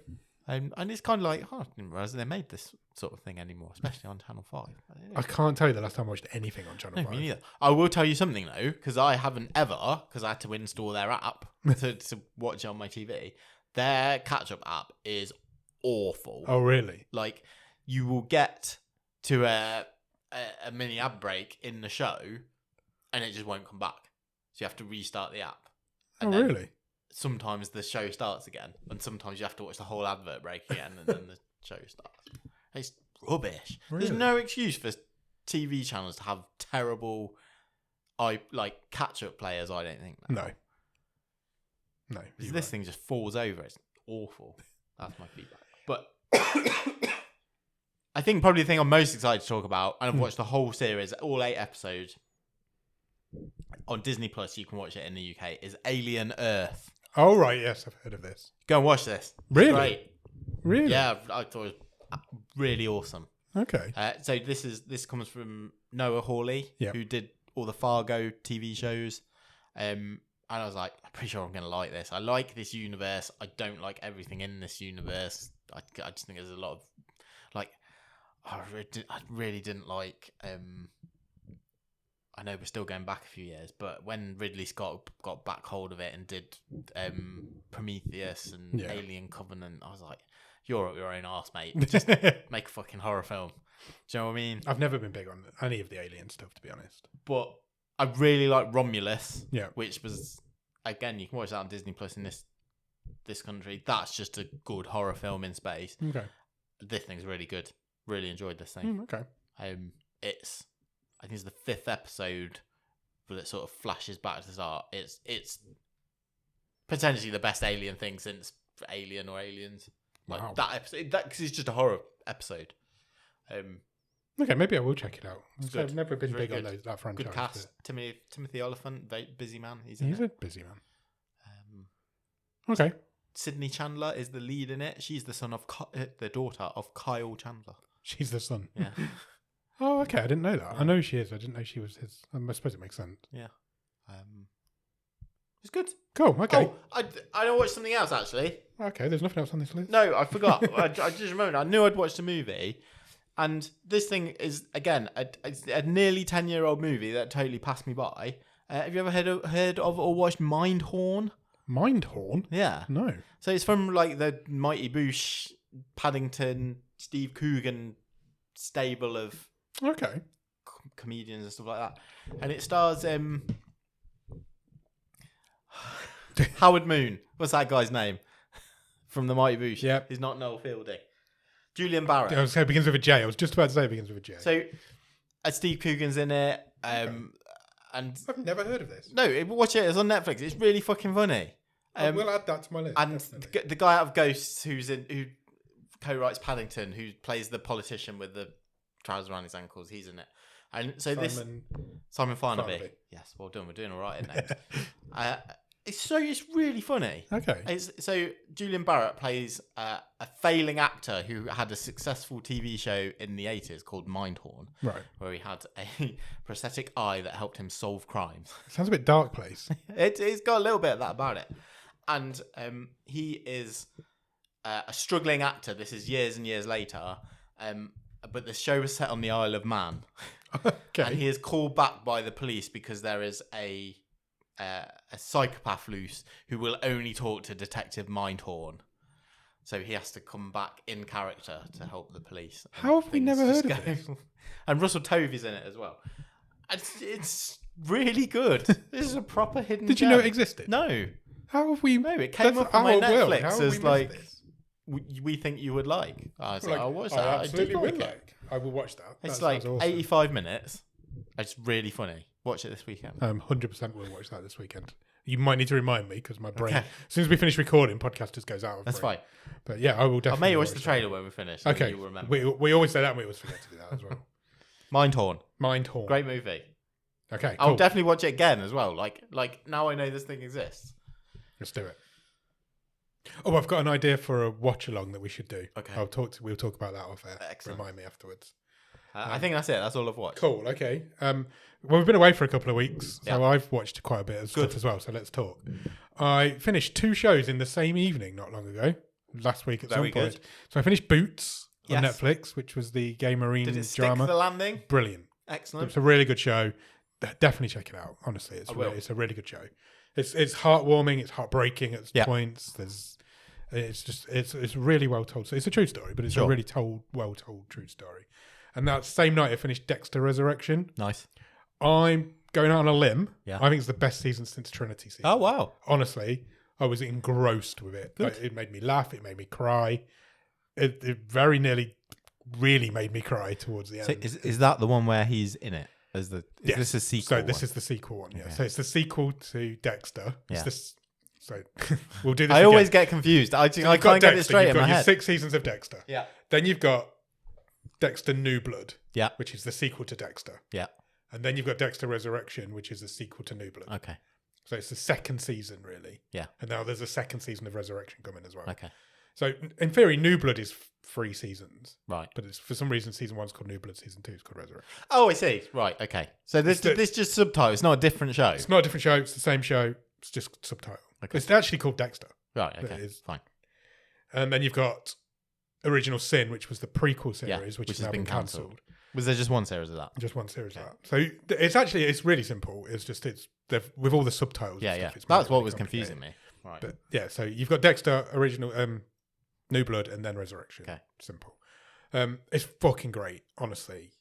And it's kind of like, I didn't realise they made this sort of thing anymore, especially on Channel 5. I can't tell you the last time I watched anything on Channel No, 5. me neither. I will tell you something though, because I haven't ever, because I had to install their app to watch it on my TV. Their catch-up app is awful. Oh, really? Like, you will get to a mini ad break in the show, and it just won't come back. So you have to restart the app. And Oh, then really? sometimes the show starts again, and sometimes you have to watch the whole advert break again, and then the show starts. It's rubbish. There's Really? no excuse for TV channels to have terrible, catch-up players. I don't think. No. No. Because you're this right. thing just falls over. It's awful. That's my feedback. But I think probably the thing I'm most excited to talk about, and I've watched the whole series, all 8 episodes on Disney Plus. You can watch it in the UK. Is Alien Earth. Oh, right. Yes, I've heard of this. Go and watch this. It's Really? great. Really? Yeah, I thought it was really awesome. Okay. So this comes from Noah Hawley, Yeah. who did all the Fargo TV shows. And I was like, I'm pretty sure I'm going to like this. I like this universe. I don't like everything in this universe. I just think there's a lot of like I really didn't like. I know we're still going back a few years, but when Ridley Scott got back hold of it and did Prometheus and Alien Covenant, I was like, "You're up your own arse, mate. Just make a fucking horror film." Do you know what I mean? I've never been big on any of the Alien stuff, to be honest. But I really like Romulus, Yeah. which was, again, you can watch that on Disney Plus in this country. That's just a good horror film in space. Okay. This thing's really good. Really enjoyed this thing. Okay. I think it's the 5th episode, but it sort of flashes back to the start. It's potentially the best Alien thing since Alien or Aliens. Like Wow. that episode, because it's just a horror episode. Okay, maybe I will check it out. good. I've never been It's big really on that franchise. Good cast. Timothy Olyphant, very busy man. He's a busy man. Um, Okay. Sydney Chandler is the lead in it. She's the the daughter of Kyle Chandler. She's the son. Yeah. Oh, okay. I didn't know that. I know she is. I didn't know she was his. I suppose it makes sense. Yeah. It's good. Cool. Okay. Oh, I watched something else actually. Okay. There's nothing else on this list. No, I forgot. I just remembered. I knew I'd watched a movie, and this thing is again a nearly 10-year-old movie that totally passed me by. Have you ever heard of or watched Mindhorn? Mindhorn? Yeah. No. So it's from like the Mighty Boosh, Paddington, Steve Coogan stable of Okay. comedians and stuff like that, and it stars Howard Moon. What's that guy's name from the Mighty Boosh? Yeah, he's not Noel Fielding. Julian Barrett. I was saying it begins with a J. I was just about to say it begins with a J. So Steve Coogan's in it, and I've never heard of this. no, watch it. It's on Netflix. It's really fucking funny. I will add that to my list. And the guy out of Ghosts, who co-writes Paddington, who plays the politician with the trousers around his ankles, he's in it. And so Simon Farnaby. Yes, well done. We're doing all right in names. It's really funny. Okay. So Julian Barrett plays a failing actor who had a successful TV show in the 80s called Mindhorn, Right. where he had a prosthetic eye that helped him solve crimes. Sounds a bit dark place. It's got a little bit of that about it. And he is a struggling actor. This is years and years later. But the show was set on the Isle of Man. Okay. And he is called back by the police because there is a psychopath loose who will only talk to Detective Mindhorn. So he has to come back in character to help the police. How have we never heard of this? And Russell Tovey's in it as well. It's really good. This is a proper hidden Did you gem. know it existed? No. How have we... No, it came That's up on my our world. Netflix How have we as missed like, this? we think you would like. I was like, I'll watch I that. absolutely I will did like it. like. I will watch that. It's That like sounds awesome. 85 minutes. It's really funny. Watch it this weekend. 100% will watch that this weekend. You might need to remind me because my brain... Okay. As soon as we finish recording, podcast just goes out of That's brain. fine. But yeah, I will I definitely may watch the that. trailer when we finish. Okay. You'll remember. We always say that and we always forget to do that as well. Mindhorn. Mindhorn. Great movie. Okay, cool. I'll definitely watch it again as well. Like now I know this thing exists. Let's do it. Oh, I've got an idea for a watch along that we should do. Okay. We'll talk about that off air. Excellent. Remind me afterwards. I think that's it. That's all I've watched. Cool. Okay. Well, we've been away for a couple of weeks, so Yeah. I've watched quite a bit of stuff as well. So let's talk. I finished 2 shows in the same evening not long ago. Last week at Very some point. good. So I finished Boots on Yes. Netflix, which was the gay marine Did it stick drama. the landing? Brilliant. Excellent. It's a really good show. Definitely check it out. Honestly, it's a really good show. It's heartwarming. It's heartbreaking at points. It's really well told. So it's a true story, but it's a really well told true story. And that same night, I finished Dexter Resurrection. Nice. I'm going out on a limb. Yeah. I think it's the best season since Trinity season. Oh wow. Honestly, I was engrossed with it. Good. It made me laugh. It made me cry. It very nearly really made me cry towards the So end. is that the one where he's in it? Is this a sequel? So this is the sequel one, yeah. Okay. So it's the sequel to Dexter. Yeah. So we'll do this I again. always get confused. I So can't you've got get it Dexter, straight you've in got my your head. 6 seasons of Dexter. Yeah. Then you've got Dexter New Blood, Yeah. which is the sequel to Dexter. Yeah. And then you've got Dexter Resurrection, which is the sequel to New Blood. Okay. So it's the second season, really. Yeah. And now there's a second season of Resurrection coming as well. Okay. So in theory, New Blood is 3 seasons. Right. But it's for some reason, season 1's called New Blood, season 2 is called Resurrection. Oh, I see. Right. Okay. So this just subtitle. It's not a different show. It's not a different show. It's the same show. It's just subtitle. Okay. It's actually called Dexter. Right. But Okay. it is. Fine. And then you've got Original Sin, which was the prequel series, which has now been cancelled. Was there just one series of that? Just one series of that. So it's really simple. It's just with all the subtitles. Yeah, and yeah. stuff, That's what was confusing me. Right. But yeah, so you've got Dexter, original, New Blood, and then Resurrection. Okay. Simple. It's fucking great, honestly.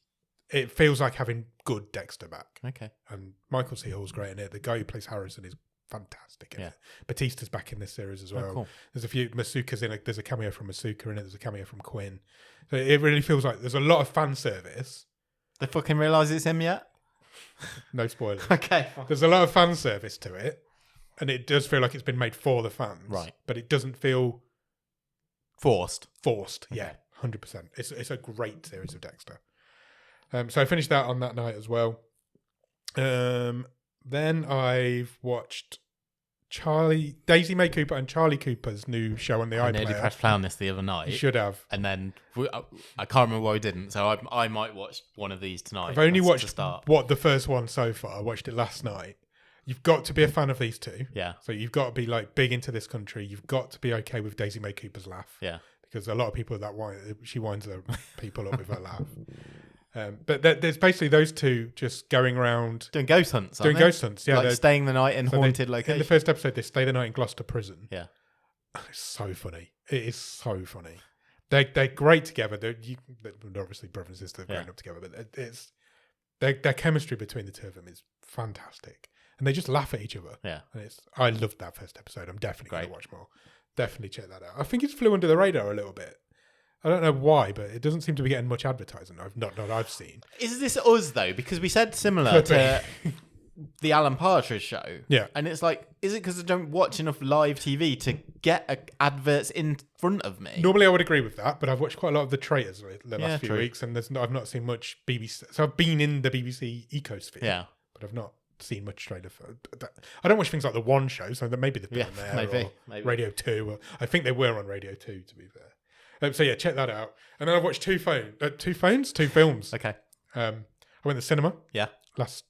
It feels like having good Dexter back. Okay. And Michael C. Hall's great in it. The guy who plays Harrison is fantastic in it. Batista's back in this series as well. Oh, cool. There's a few Masuka's in it. There's a cameo from Masuka in it. There's a cameo from Quinn. So it really feels like there's a lot of fan service. They fucking realise it's him yet? No spoilers. Okay. There's a lot of fan service to it. And it does feel like it's been made for the fans. Right. But it doesn't feel forced. Yeah, 100%. It's a great series of Dexter. So I finished that on that night as well. Then I've watched Daisy May Cooper and Charlie Cooper's new show on the iPlayer. I nearly pressed play on this the other night. You should have. And then I can't remember why we didn't. So I might watch one of these tonight. I've only watched the first one so far. I watched it last night. You've got to be a fan of these two. Yeah. So you've got to be like big into this country. You've got to be okay with Daisy May Cooper's laugh. Yeah. Because a lot of people she winds her people up with her laugh. But there's basically those two just going around doing ghost hunts. Ghost hunts, yeah. Like staying the night in haunted locations. In the first episode, they stay the night in Gloucester Prison. Yeah. It's so funny. It is so funny. They're great together. They're obviously brother and sister growing up together, but it's their chemistry between the two of them is fantastic. And they just laugh at each other. Yeah. And I loved that first episode. I'm definitely going to watch more. Definitely check that out. I think it's flew under the radar a little bit. I don't know why, but it doesn't seem to be getting much advertising. I've seen. Is this us though? Because we said similar to the Alan Partridge show. Yeah. And it's like, is it because I don't watch enough live TV to get adverts in front of me? Normally I would agree with that, but I've watched quite a lot of the traitors the last few weeks, and I've not seen much BBC. So I've been in the BBC ecosphere. Yeah. But I've not seen much trailer for. I don't watch things like the One Show, so maybe they've been on there. Maybe. Radio 2. I think they were on Radio 2, to be fair. So yeah, check that out. And then I've watched two films. Okay. I went to the cinema. Yeah. Last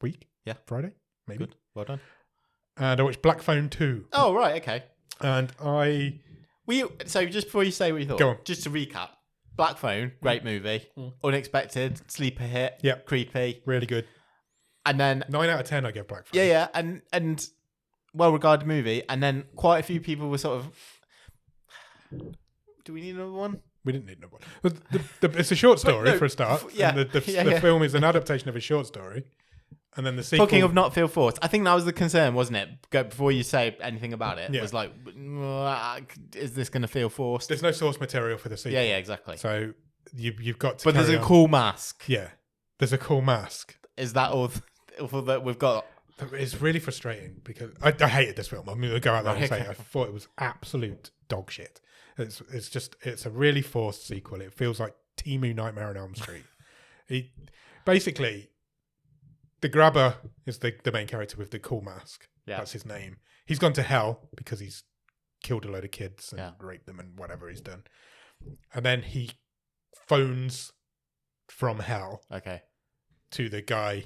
week. Yeah. Friday, maybe. Good. Well done. And I watched Black Phone 2. Oh, right. Okay. And so just before you say what you thought, go on. Just to recap, Black Phone, great movie, unexpected, sleeper hit, creepy, really good. And then 9 out of 10 I give Black Phone. Yeah, and well-regarded movie, and then quite a few people were sort of, do we need another one? We didn't need another one. It's a short story for a start. And the film is an adaptation of a short story. And then the sequel... Talking of not feel forced, I think that was the concern, wasn't it? Before you say anything about it, was like, is this going to feel forced? There's no source material for the sequel. Yeah, exactly. So you've got to But there's a cool mask. Yeah. There's a cool mask. Is that all that we've got? It's really frustrating because I hated this film. I'm going to go out there and say I thought it was absolute dog shit. It's a really forced sequel. It feels like Temu Nightmare on Elm Street. Basically, the grabber is the main character with the cool mask. Yeah. That's his name. He's gone to hell because he's killed a load of kids and raped them and whatever he's done. And then he phones from hell to the guy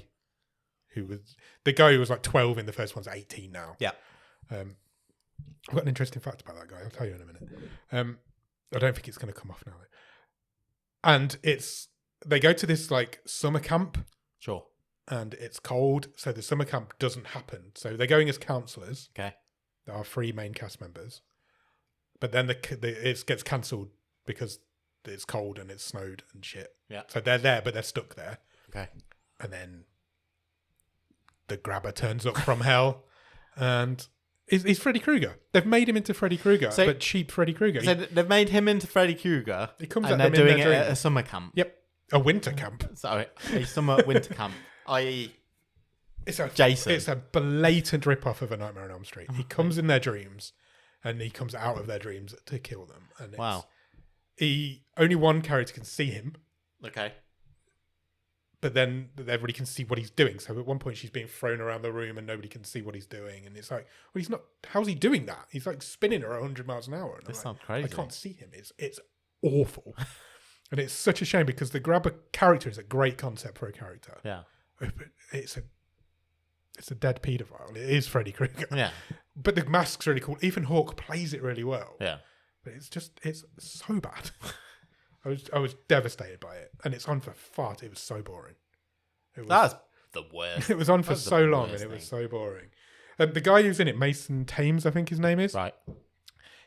who was like 12 in the first one's 18 now. Yeah. I've got an interesting fact about that guy. I'll tell you in a minute. I don't think it's going to come off now. And they go to this like summer camp. Sure. And it's cold, so the summer camp doesn't happen. So they're going as counsellors. Okay. There are 3 main cast members. But then it gets cancelled because it's cold and it's snowed and shit. Yeah. So they're there, but they're stuck there. Okay. And then the grabber turns up from hell and he's Freddy Krueger. They've made him into Freddy Krueger, but cheap Freddy Krueger. So they've made him into Freddy Krueger, and they're doing it at a summer camp. Yep. A winter camp. Sorry, a summer winter camp, i.e. Jason. It's a blatant rip-off of A Nightmare on Elm Street. He comes in their dreams and he comes out of their dreams to kill them. And wow. Only one character can see him. Okay. But then everybody can see what he's doing. So at one point she's being thrown around the room and nobody can see what he's doing. And it's like, well, he's not. How's he doing that? He's like spinning at 100 miles an hour. And this sounds crazy. I can't see him. It's awful. And it's such a shame because the grabber character is a great concept for a character. Yeah. But it's a dead paedophile. It is Freddy Krueger. Yeah. But the mask's really cool. Ethan Hawke plays it really well. Yeah. but it's so bad. I was devastated by it, and it's on for far. It was so boring. That's the worst. It was on for so long, and it was so boring. And the guy who's in it, Mason Thames, I think his name is. Right.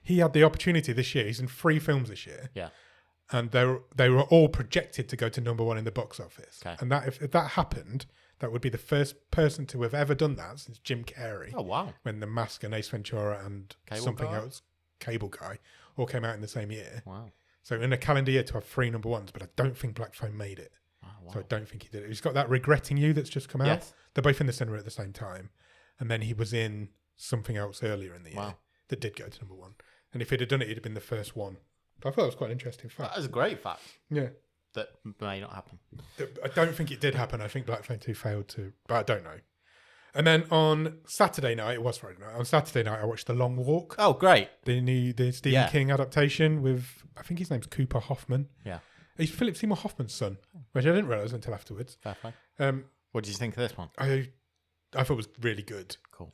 He had the opportunity this year. He's in 3 films this year. Yeah. And they were all projected to go to number 1 in the box office. Okay. And that if that happened, that would be the first person to have ever done that since Jim Carrey. Oh, wow. When The Mask and Ace Ventura and Cable Guy, all came out in the same year. Wow. So in a calendar year to have 3 number 1s, but I don't think Black Phone made it. Oh, wow. So I don't think he did it. He's got that Regretting You that's just come out. Yes. They're both in the cinema at the same time. And then he was in something else earlier in the year that did go to number 1. And if he'd have done it, he'd have been the first one. But I thought it was quite an interesting fact. That is a great fact. Yeah. That may not happen. I don't think it did happen. I think Black Phone 2 failed to, but I don't know. And then on Saturday night, it was Friday night. On Saturday night, I watched The Long Walk. Oh, great. The Stephen King adaptation with, I think his name's Cooper Hoffman. Yeah. He's Philip Seymour Hoffman's son, which I didn't realise until afterwards. Fair play. What did you think of this one? I thought it was really good. Cool.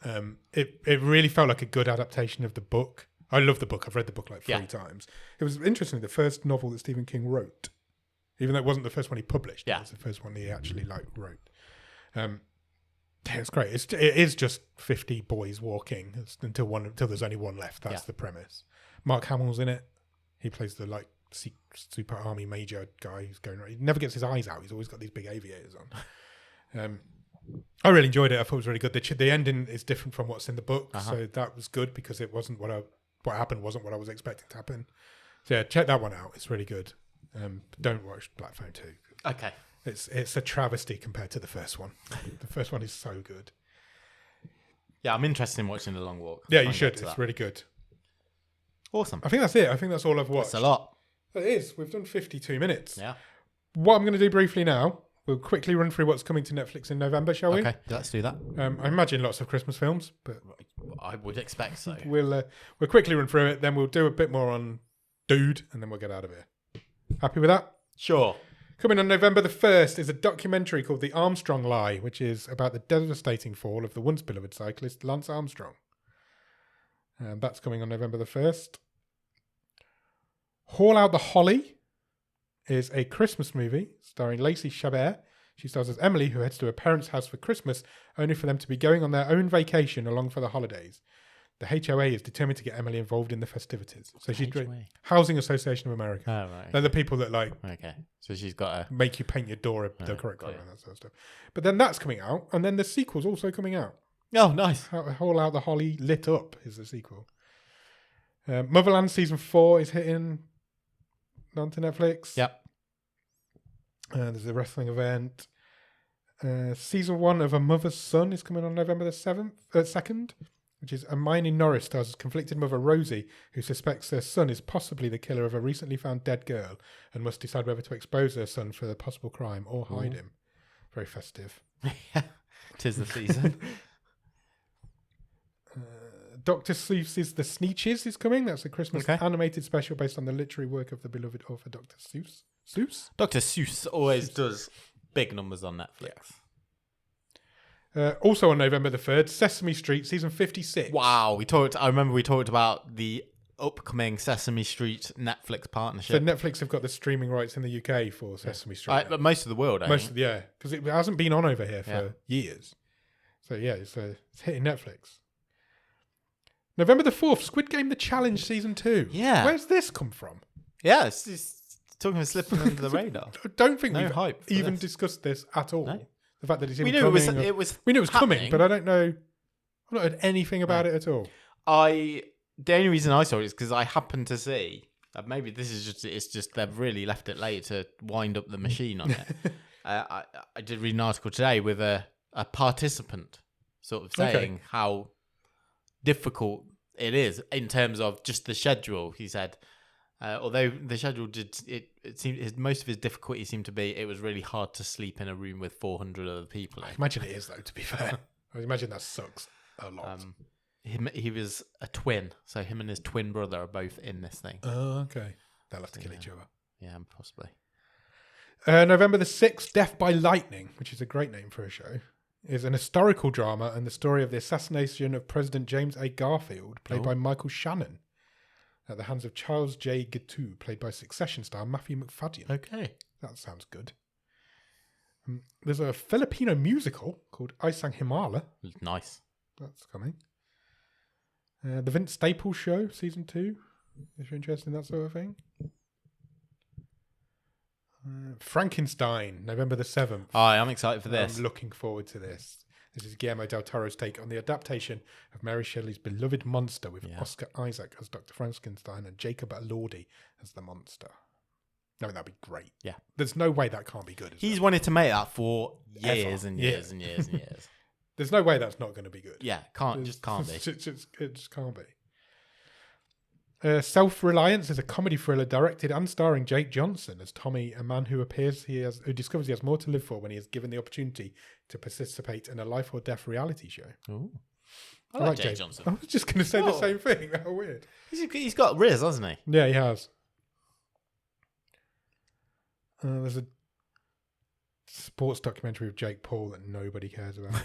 It really felt like a good adaptation of the book. I love the book. I've read the book like 3 times. It was interestingly the first novel that Stephen King wrote, even though it wasn't the first one he published. Yeah. It was the first one he actually wrote. It's great. It is just 50 boys walking until there's only one left. That's the premise. Mark Hamill's in it. He plays the super army major guy who's going around. He never gets his eyes out. He's always got these big aviators on. I really enjoyed it. I thought it was really good. The ending is different from what's in the book, so that was good because it wasn't what happened wasn't what I was expecting to happen. So yeah, check that one out. It's really good. Don't watch Black Phone 2. Okay. It's a travesty compared to the first one. The first one is so good. Yeah, I'm interested in watching The Long Walk. Yeah, you should. It's really good. Awesome. I think that's it. I think that's all I've watched. That's a lot. It is. We've done 52 minutes. Yeah. What I'm going to do briefly now, we'll quickly run through what's coming to Netflix in November, shall we? Okay, let's do that. I imagine lots of Christmas films, but I would expect so. We'll quickly run through it, then we'll do a bit more on Dude, and then we'll get out of here. Happy with that? Sure. Coming on November the 1st is a documentary called The Armstrong Lie, which is about the devastating fall of the once beloved cyclist Lance Armstrong. And that's coming on November the 1st. Haul Out the Holly is a Christmas movie starring Lacey Chabert. She stars as Emily, who heads to her parents' house for Christmas, only for them to be going on their own vacation along for the holidays. The HOA is determined to get Emily involved in the festivities. So she's Housing Association of America. Oh, right. They're the people that Okay. So she's got to make you paint your door the correct colour and that sort of stuff. But then that's coming out, and then the sequel's also coming out. Oh, nice. Haul Out the Holly Lit Up is the sequel. Motherland Season 4 is hitting onto Netflix. Yep. There's a wrestling event. Season 1 of A Mother's Son is coming on November the 2nd, which is Hermione Norris stars as conflicted mother Rosie, who suspects her son is possibly the killer of a recently found dead girl and must decide whether to expose her son for the possible crime or hide him. Very festive. Tis the season. Dr. Seuss's The Sneetches is coming. That's a Christmas animated special based on the literary work of the beloved author Dr. Seuss. Dr. Seuss always does big numbers on Netflix. Also on November the 3rd, Sesame Street season 56. Wow, I remember we talked about the upcoming Sesame Street Netflix partnership. So Netflix have got the streaming rights in the UK for Sesame Street. But most of the world, because it hasn't been on over here for years. So yeah, it's hitting Netflix. November the 4th, Squid Game The Challenge season 2. Yeah. Where's this come from? Yeah, it's talking about slipping under the radar. I don't think no we've hype even discussed this at all. No. The fact that it's we knew it was we knew it was coming, but I don't know. I've not heard anything about it at all. The only reason I saw it is because I happened to see. Maybe this is just they've really left it late to wind up the machine on it. I did read an article today with a participant sort of saying how difficult it is in terms of just the schedule. He said, although the schedule it seemed most of his difficulty seemed to be it was really hard to sleep in a room with 400 other people. I imagine it is though. To be fair, I imagine that sucks a lot. He was a twin, so him and his twin brother are both in this thing. Oh, okay. They'll have to kill each other. Yeah, possibly. November the 6th, Death by Lightning, which is a great name for a show, is an historical drama and the story of the assassination of President James A. Garfield, played by Michael Shannon. at the hands of Charles J. Guiteau, played by Succession star Matthew McFadden. Okay. That sounds good. There's a Filipino musical called Isang Himala. Nice. That's coming. The Vince Staples Show, Season 2. If you're interested in that sort of thing. Frankenstein, November the 7th. Oh, I'm excited for this. I'm looking forward to this. This is Guillermo del Toro's take on the adaptation of Mary Shelley's beloved monster with Oscar Isaac as Dr. Frankenstein and Jacob Elordi as the monster. I mean, that'd be great. Yeah. There's no way that can't be good. He's wanted to make that for years and years and years and years. There's no way that's not going to be good. Yeah, just can't be. It just can't be. Self-Reliance is a comedy thriller directed and starring Jake Johnson as Tommy, a man who discovers he has more to live for when he is given the opportunity to participate in a life or death reality show. Ooh. I like Jake Johnson. I was just going to say the same thing. How weird. He's got Riz, hasn't he? Yeah, he has. There's a sports documentary with Jake Paul that nobody cares about.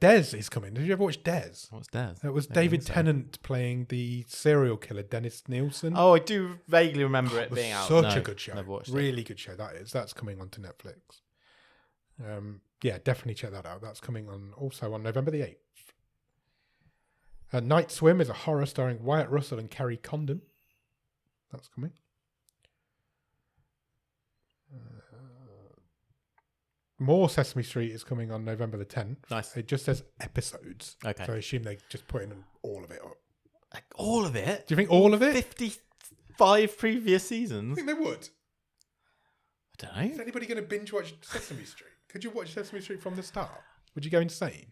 Des is coming. Did you ever watch Des? What's Des? It was David Tennant playing the serial killer Dennis Nielsen. Oh, I do vaguely remember it being out. Such a good show. Never watched really good show that is. That's coming onto Netflix. Yeah, definitely check that out. That's coming on also on November the 8th. Night Swim is a horror starring Wyatt Russell and Kerry Condon. That's coming. More Sesame Street is coming on November the 10th. Nice. It just says episodes. Okay. So I assume they just put in all of it up. Like all of it? Do you think all of it? 55 previous seasons? I think they would. I don't know. Is anybody going to binge watch Sesame Street? Could you watch Sesame Street from the start? Would you go insane?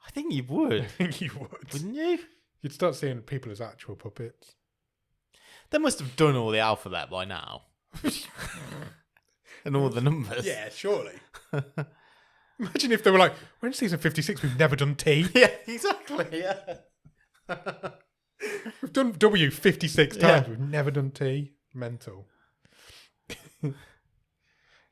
I think you would. I think you would. Wouldn't you? You'd start seeing people as actual puppets. They must have done all the alphabet by now. And all the numbers. Yeah, surely. Imagine if they were like, we're in season 56, we've never done T. Yeah, exactly. Yeah. We've done W 56 times, we've never done T. Mental.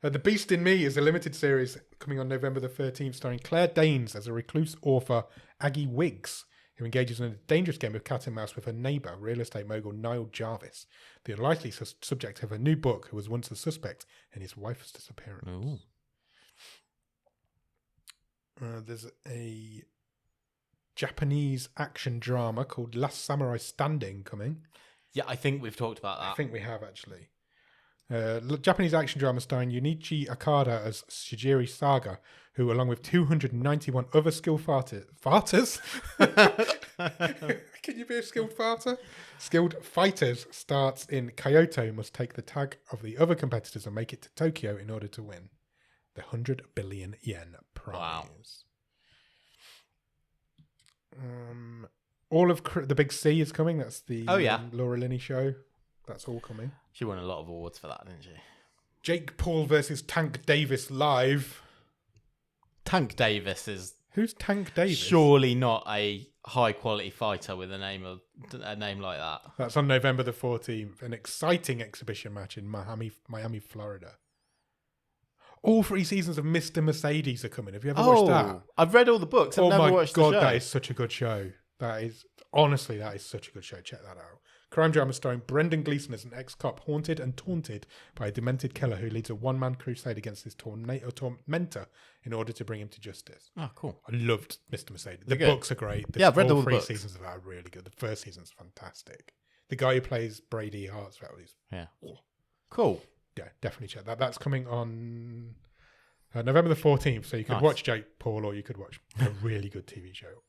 The Beast in Me is a limited series coming on November the 13th, starring Claire Danes as a recluse author, Aggie Wiggs, who engages in a dangerous game of cat and mouse with her neighbour, real estate mogul Niall Jarvis, the unlikely subject of her new book, who was once a suspect in his wife's disappearance. Ooh. There's a Japanese action drama called Last Samurai Standing coming. Yeah, I think we've talked about that. I think we have, actually. Japanese action drama starring Junichi Akada as Shijiri Saga, who, along with 291 other skilled farters... Can you be a skilled farter? Skilled fighters starts in Kyoto, must take the tag of the other competitors and make it to Tokyo in order to win the 100 billion yen prize. Wow. All of the Big C is coming. That's the Laura Linney show. That's all coming. She won a lot of awards for that, didn't she? Jake Paul versus Tank Davis live. Tank Davis is... Who's Tank Davis? Surely not a high-quality fighter with a name like that. That's on November the 14th. An exciting exhibition match in Miami, Florida. All 3 seasons of Mr. Mercedes are coming. Have you ever watched that? I've read all the books. I've never watched the show. Oh my God, that is such a good show. That is such a good show. Check that out. Crime drama starring Brendan Gleeson as an ex-cop haunted and taunted by a demented killer who leads a one-man crusade against his tormentor in order to bring him to justice. Oh, cool. I loved Mr. Mercedes. The books are great. I've read all the 3 books. seasons of that are really good. The first season's fantastic. The guy who plays Brady Hartsfeld is... Yeah. Cool. Yeah, definitely check that. That's coming on November the 14th, so you could watch Jake Paul or you could watch a really good TV show.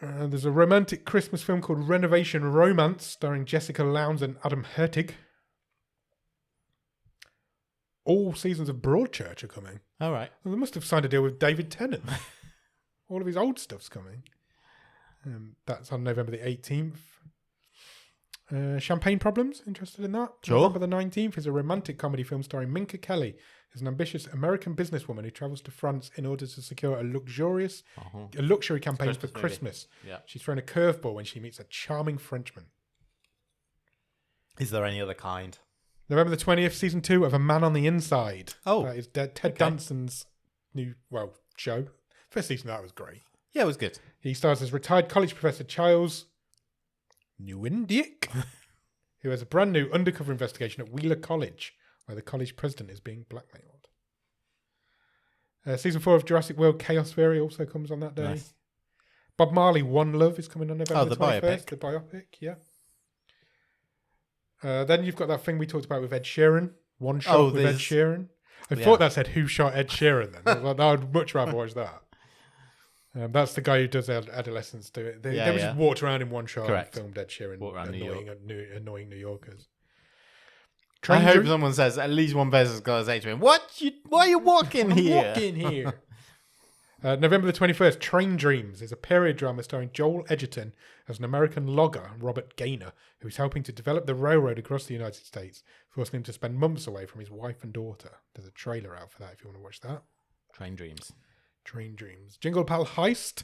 There's a romantic Christmas film called Renovation Romance, starring Jessica Lowndes and Adam Hertig. All seasons of Broadchurch are coming. All right. Well, they must have signed a deal with David Tennant. All of his old stuff's coming. That's on November the 18th. Champagne Problems, interested in that? Sure. November the 19th is a romantic comedy film starring Minka Kelly as an ambitious American businesswoman who travels to France in order to secure a luxury campaign for Christmas. Yeah. She's thrown a curveball when she meets a charming Frenchman. Is there any other kind? November the 20th, season 2 of A Man on the Inside. Oh. That is Ted Danson's new, show. First season of that was great. Yeah, it was good. He stars as retired college professor Charles Newindick, who has a brand new undercover investigation at Wheeler College, where the college president is being blackmailed. Season 4 of Jurassic World Chaos Theory also comes on that day. Nice. Bob Marley, One Love is coming on November 21st. Biopic. The biopic, yeah. Then you've got that thing we talked about with Ed Sheeran. One Shot with Ed Sheeran. I thought that said Who Shot Ed Sheeran then. I was like, I would much rather watch that. That's the guy who does Adolescence do it. They just walked around in one shot and filmed Ed Sheeran annoying New Yorkers. I hope someone says, at least one person's got to say to him, why are you walking here? Walking here. November the 21st, Train Dreams is a period drama starring Joel Edgerton as an American logger, Robert Gaynor, who's helping to develop the railroad across the United States, forcing him to spend months away from his wife and daughter. There's a trailer out for that if you want to watch that. Train Dreams. Jingle Pal Heist,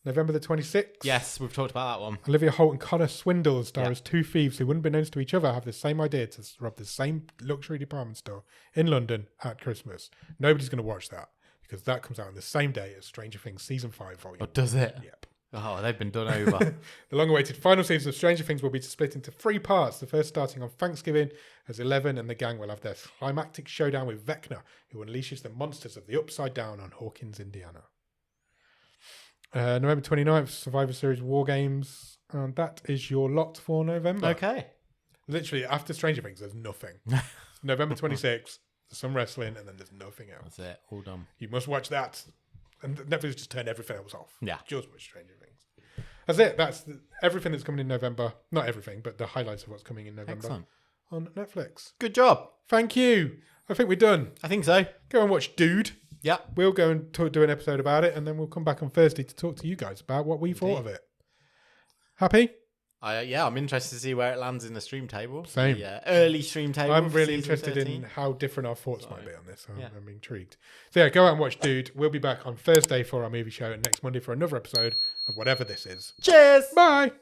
November the 26th. Yes, we've talked about that one. Olivia Holt and Connor Swindle star as two thieves who wouldn't be known to each other have the same idea to rob the same luxury department store in London at Christmas. Nobody's going to watch that because that comes out on the same day as Stranger Things Season 5 Volume. Oh, does it? Yep. Oh, they've been done over. The long-awaited final season of Stranger Things will be split into 3 parts, the first starting on Thanksgiving, as Eleven and the gang will have their climactic showdown with Vecna, who unleashes the monsters of the Upside Down on Hawkins, Indiana. November 29th, Survivor Series War Games. And that is your lot for November. Okay. Literally, after Stranger Things, there's nothing. November 26th, there's some wrestling, and then there's nothing else. That's it. All done. You must watch that. And Netflix just turned everything else off. Yeah. Just watch Stranger Things. That's it. That's everything that's coming in November. Not everything, but the highlights of what's coming in November. Excellent. On Netflix. Good job. Thank you. I think we're done. I think so. Go and watch Dude. Yeah. We'll go and do an episode about it, and then we'll come back on Thursday to talk to you guys about what we thought of it. Happy? I'm interested to see where it lands in the stream table. Same. Early stream table. I'm really interested in how different our thoughts might be on this. I'm intrigued. So go out and watch Dude. We'll be back on Thursday for our movie show and next Monday for another episode of whatever this is. Cheers. Bye.